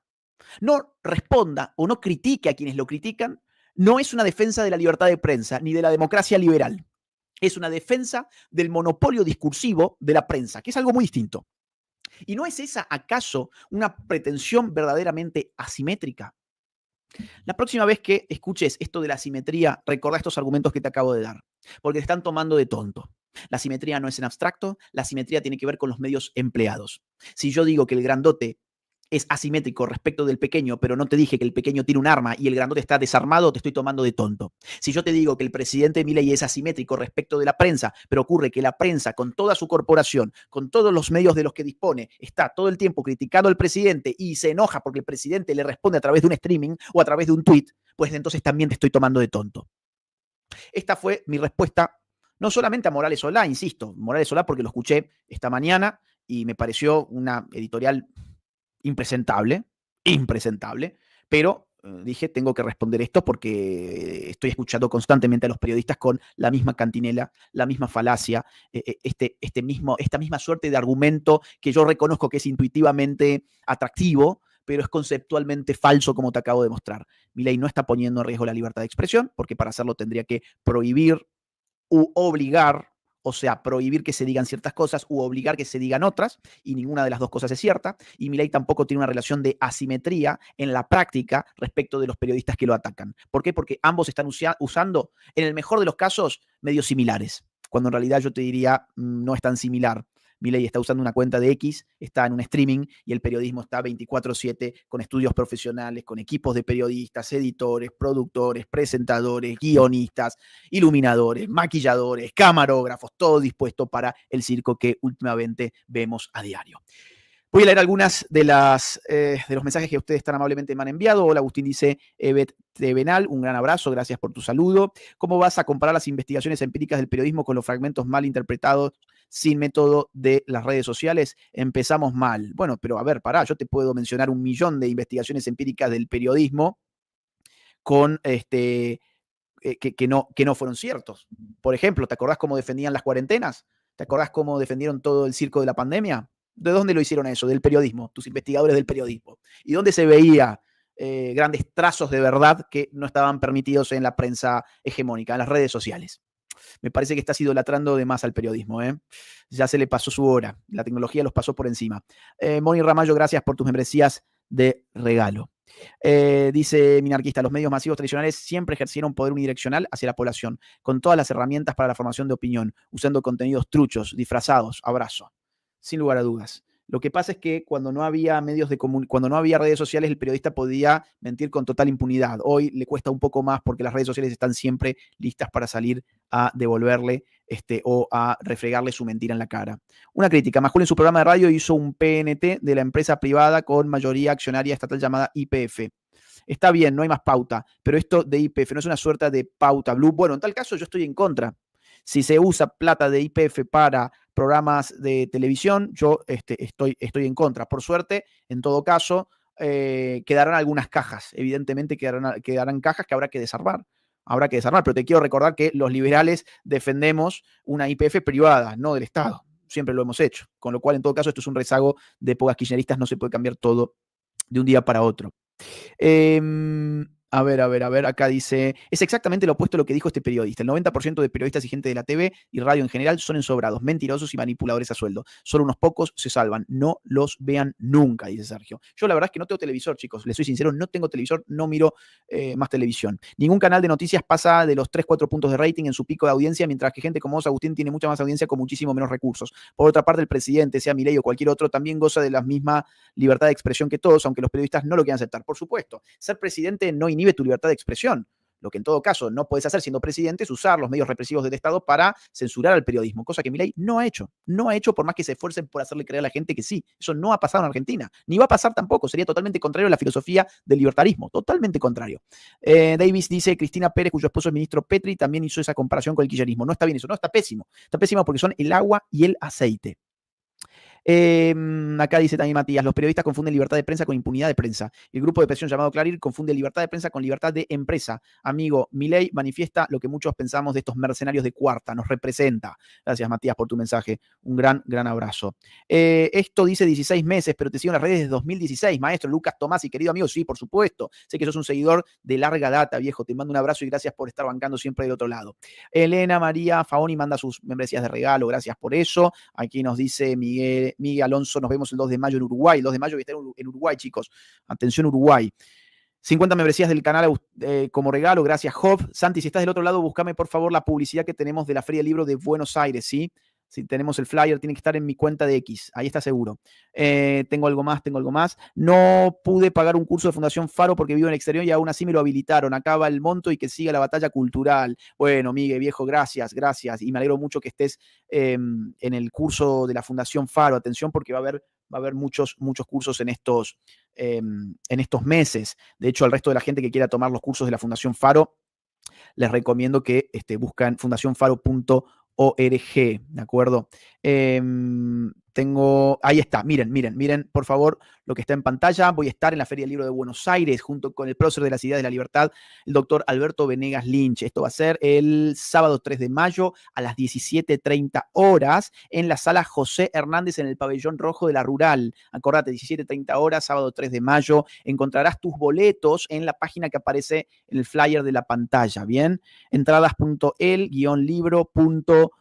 no responda o no critique a quienes lo critican, no es una defensa de la libertad de prensa ni de la democracia liberal. Es una defensa del monopolio discursivo de la prensa, que es algo muy distinto. ¿Y no es esa, acaso, una pretensión verdaderamente asimétrica? La próxima vez que escuches esto de la asimetría, recordá estos argumentos que te acabo de dar. porque te están tomando de tonto. La simetría no es en abstracto, la simetría tiene que ver con los medios empleados. Si yo digo que el grandote es asimétrico respecto del pequeño, pero no te dije que el pequeño tiene un arma y el grandote está desarmado, te estoy tomando de tonto. Si yo te digo que el presidente Milei es asimétrico respecto de la prensa, pero ocurre que la prensa, con toda su corporación, con todos los medios de los que dispone, está todo el tiempo criticando al presidente y se enoja porque el presidente le responde a través de un streaming o a través de un tweet, pues entonces también te estoy tomando de tonto. Esta fue mi respuesta, no solamente a Morales Solá, insisto, Morales Solá porque lo escuché esta mañana y me pareció una editorial impresentable, pero dije, tengo que responder esto porque estoy escuchando constantemente a los periodistas con la misma cantinela, la misma falacia, esta misma suerte de argumento que yo reconozco que es intuitivamente atractivo, pero es conceptualmente falso, como te acabo de mostrar. Milei no está poniendo en riesgo la libertad de expresión, porque para hacerlo tendría que prohibir u obligar, o sea, prohibir que se digan ciertas cosas u obligar que se digan otras, y ninguna de las dos cosas es cierta, y Milei tampoco tiene una relación de asimetría en la práctica respecto de los periodistas que lo atacan. ¿Por qué? Porque ambos están usando, en el mejor de los casos, medios similares, cuando en realidad yo te diría no es tan similar. Milei está usando una cuenta de X, está en un streaming y el periodismo está 24/7 con estudios profesionales, con equipos de periodistas, editores, productores, presentadores, guionistas, iluminadores, maquilladores, camarógrafos, todo dispuesto para el circo que últimamente vemos a diario. Voy a leer algunas de los mensajes que ustedes tan amablemente me han enviado. Hola, Agustín, dice Evet Tevenal, un gran abrazo, gracias por tu saludo. ¿Cómo vas a comparar las investigaciones empíricas del periodismo con los fragmentos mal interpretados sin método de las redes sociales? Empezamos mal. Bueno, pero a ver, pará, yo te puedo mencionar 1.000.000 de investigaciones empíricas del periodismo con que no fueron ciertos. Por ejemplo, ¿te acordás cómo defendían las cuarentenas? ¿Te acordás cómo defendieron todo el circo de la pandemia? ¿De dónde lo hicieron eso? Del periodismo, tus investigadores del periodismo. ¿Y dónde se veía grandes trazos de verdad que no estaban permitidos en la prensa hegemónica, en las redes sociales? Me parece que estás idolatrando de más al periodismo, ¿eh? Ya se le pasó su hora. La tecnología los pasó por encima. Moni Ramallo, gracias por tus membresías de regalo. Dice Minarquista, los medios masivos tradicionales siempre ejercieron poder unidireccional hacia la población, con todas las herramientas para la formación de opinión, usando contenidos truchos, disfrazados, abrazo. Sin lugar a dudas. Lo que pasa es que cuando no había medios de cuando no había redes sociales, el periodista podía mentir con total impunidad. Hoy le cuesta un poco más porque las redes sociales están siempre listas para salir a devolverle o a refregarle su mentira en la cara. Una crítica. Majul en su programa de radio hizo un PNT de la empresa privada con mayoría accionaria estatal llamada YPF. Está bien, no hay más pauta, pero esto de YPF no es una suerte de pauta blue. Bueno, en tal caso yo estoy en contra. Si se usa plata de YPF para programas de televisión, yo estoy en contra. Por suerte, en todo caso, quedarán algunas cajas. Evidentemente quedarán cajas que habrá que desarmar. Habrá que desarmar, pero te quiero recordar que los liberales defendemos una YPF privada, no del Estado. Siempre lo hemos hecho. Con lo cual, en todo caso, esto es un rezago de épocas kirchneristas. No se puede cambiar todo de un día para otro. A ver, acá dice, es exactamente lo opuesto a lo que dijo este periodista. El 90% de periodistas y gente de la TV y radio en general son ensobrados, mentirosos y manipuladores a sueldo. Solo unos pocos se salvan. No los vean nunca, dice Sergio. Yo la verdad es que no tengo televisor, chicos. Les soy sincero, no tengo televisor, no miro más televisión. Ningún canal de noticias pasa de los 3-4 puntos de rating en su pico de audiencia, mientras que gente como vos, Agustín, tiene mucha más audiencia con muchísimo menos recursos. Por otra parte, el presidente, sea Milei o cualquier otro, también goza de la misma libertad de expresión que todos, aunque los periodistas no lo quieran aceptar. Por supuesto, ser presidente no inhibe tu libertad de expresión. Lo que en todo caso no puedes hacer siendo presidente es usar los medios represivos del Estado para censurar al periodismo, cosa que Milei no ha hecho. No ha hecho por más que se esfuercen por hacerle creer a la gente que sí. Eso no ha pasado en Argentina. Ni va a pasar tampoco. Sería totalmente contrario a la filosofía del libertarismo. Totalmente contrario. Davis dice, Cristina Pérez, cuyo esposo es ministro Petri, también hizo esa comparación con el kirchnerismo. No está bien eso. No, está pésimo. Está pésimo porque son el agua y el aceite. Acá dice también Matías, los periodistas confunden libertad de prensa con impunidad de prensa. El grupo de presión llamado Clarín confunde libertad de prensa con libertad de empresa. Amigo, Milei manifiesta lo que muchos pensamos de estos mercenarios de cuarta, nos representa. Gracias, Matías, por tu mensaje. Un gran, gran abrazo. Esto dice 16 meses, pero te sigo en las redes desde 2016. Maestro Lucas Tomás y querido amigo, sí, por supuesto. Sé que sos un seguidor de larga data, viejo. Te mando un abrazo y gracias por estar bancando siempre del otro lado. Elena María Faoni manda sus membresías de regalo, gracias por eso. Aquí nos dice Miguel Alonso, nos vemos el 2 de mayo en Uruguay. El 2 de mayo voy a estar en Uruguay, chicos. Atención, Uruguay. 50 membresías del canal como regalo, gracias Job. Santi, si estás del otro lado, búscame por favor la publicidad que tenemos de la Feria del Libro de Buenos Aires, ¿sí? Si tenemos el flyer, tiene que estar en mi cuenta de X, ahí está seguro. Tengo algo más. No pude pagar un curso de Fundación Faro porque vivo en el exterior y aún así me lo habilitaron. Acaba el monto y que siga la batalla cultural. Bueno, Miguel, viejo, gracias. Y me alegro mucho que estés en el curso de la Fundación Faro. Atención porque va a haber muchos cursos en estos meses. De hecho, al resto de la gente que quiera tomar los cursos de la Fundación Faro, les recomiendo que buscan fundacionfaro.org, ¿de acuerdo? Ahí está, miren, por favor, lo que está en pantalla. Voy a estar en la Feria del Libro de Buenos Aires junto con el prócer de las ideas de la libertad, el doctor Alberto Venegas Lynch. Esto va a ser el sábado 3 de mayo a las 17:30 horas en la sala José Hernández en el pabellón rojo de la Rural. Acordate, 17:30 horas, sábado 3 de mayo. Encontrarás tus boletos en la página que aparece en el flyer de la pantalla, ¿bien? Entradas.el-libro.org.ar.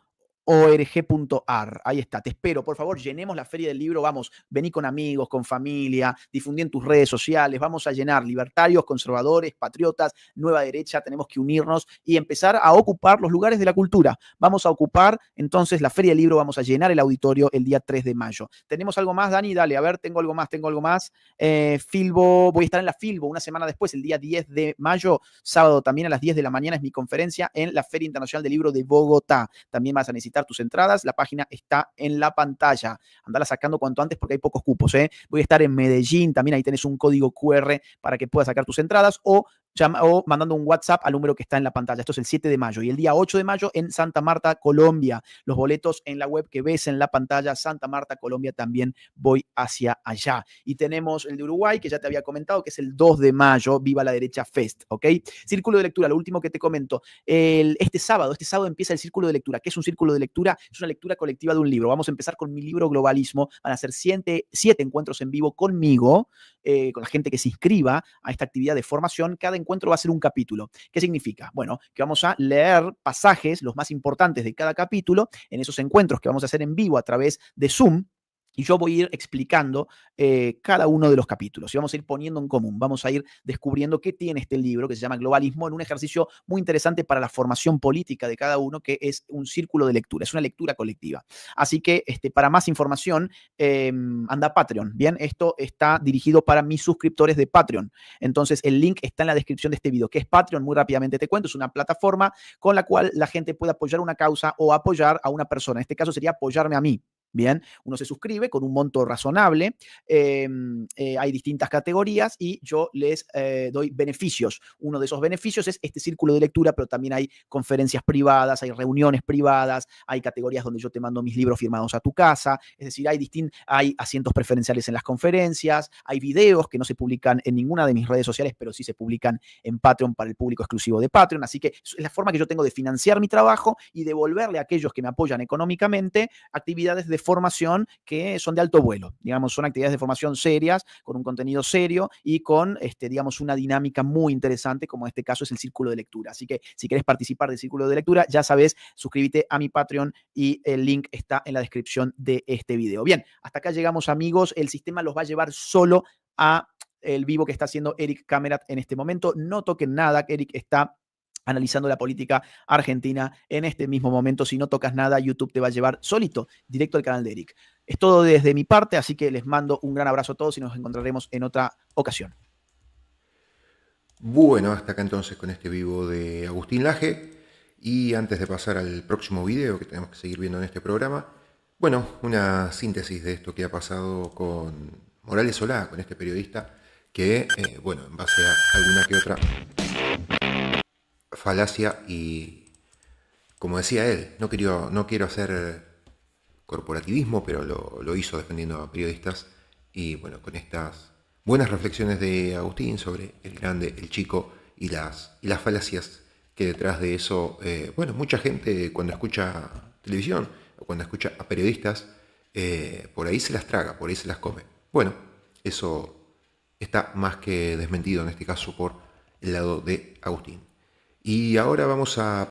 Ahí está, te espero, por favor, llenemos la Feria del Libro, vamos, vení con amigos, con familia, difundí en tus redes sociales, vamos a llenar libertarios, conservadores, patriotas, nueva derecha, tenemos que unirnos y empezar a ocupar los lugares de la cultura. Vamos a ocupar entonces la Feria del Libro, vamos a llenar el auditorio el día 3 de mayo. ¿Tenemos algo más, Dani? Dale, a ver, tengo algo más. Filbo, voy a estar en la Filbo una semana después, el día 10 de mayo, sábado también a las 10 de la mañana es mi conferencia en la Feria Internacional del Libro de Bogotá. También vas a necesitar tus entradas, la página está en la pantalla, andala sacando cuanto antes porque hay pocos cupos, ¿eh? Voy a estar en Medellín, también ahí tenés un código QR para que puedas sacar tus entradas o mandando un WhatsApp al número que está en la pantalla. Esto es el 7 de mayo y el día 8 de mayo en Santa Marta, Colombia. Los boletos en la web que ves en la pantalla, Santa Marta, Colombia, también voy hacia allá. Y tenemos el de Uruguay, que ya te había comentado, que es el 2 de mayo, Viva la Derecha Fest, ¿ok? Círculo de lectura, lo último que te comento. Este sábado empieza el círculo de lectura. ¿Qué es un círculo de lectura? Es una lectura colectiva de un libro. Vamos a empezar con mi libro Globalismo. Van a ser 7 encuentros en vivo conmigo, con la gente que se inscriba a esta actividad de formación. Cada encuentro va a ser un capítulo. ¿Qué significa? Bueno, que vamos a leer pasajes, los más importantes de cada capítulo, en esos encuentros que vamos a hacer en vivo a través de Zoom. Y yo voy a ir explicando cada uno de los capítulos y vamos a ir poniendo en común, vamos a ir descubriendo qué tiene este libro que se llama Globalismo en un ejercicio muy interesante para la formación política de cada uno, que es un círculo de lectura, es una lectura colectiva. Así que para más información, anda a Patreon, ¿bien? Esto está dirigido para mis suscriptores de Patreon. Entonces, el link está en la descripción de este video. ¿Qué es Patreon? Muy rápidamente te cuento, es una plataforma con la cual la gente puede apoyar una causa o apoyar a una persona. En este caso sería apoyarme a mí. Bien, uno se suscribe con un monto razonable, hay distintas categorías y yo les doy beneficios. Uno de esos beneficios es este círculo de lectura, pero también hay conferencias privadas, hay reuniones privadas, hay categorías donde yo te mando mis libros firmados a tu casa, es decir, hay asientos preferenciales en las conferencias, hay videos que no se publican en ninguna de mis redes sociales, pero sí se publican en Patreon para el público exclusivo de Patreon, así que es la forma que yo tengo de financiar mi trabajo y devolverle a aquellos que me apoyan económicamente actividades de formación que son de alto vuelo, digamos, son actividades de formación serias, con un contenido serio y con, digamos, una dinámica muy interesante, como en este caso es el círculo de lectura. Así que si querés participar del círculo de lectura, ya sabes, suscríbete a mi Patreon y el link está en la descripción de este video. Bien, hasta acá llegamos, amigos. El sistema los va a llevar solo a el vivo que está haciendo Eric Camerat en este momento. No toquen nada, Eric está analizando la política argentina en este mismo momento. Si no tocas nada, YouTube te va a llevar solito, directo al canal de Eric. Es todo desde mi parte, así que les mando un gran abrazo a todos y nos encontraremos en otra ocasión. Bueno, hasta acá entonces con este vivo de Agustín Laje. Y antes de pasar al próximo video que tenemos que seguir viendo en este programa, bueno, una síntesis de esto que ha pasado con Morales Solá, con este periodista que, bueno, en base a alguna que otra falacia y, como decía él, no quiero hacer corporativismo, pero lo hizo defendiendo a periodistas y bueno, con estas buenas reflexiones de Agustín sobre el grande, el chico y las falacias que detrás de eso, bueno, mucha gente cuando escucha televisión o cuando escucha a periodistas, por ahí se las traga, por ahí se las come. Bueno, eso está más que desmentido en este caso por el lado de Agustín. Y ahora vamos a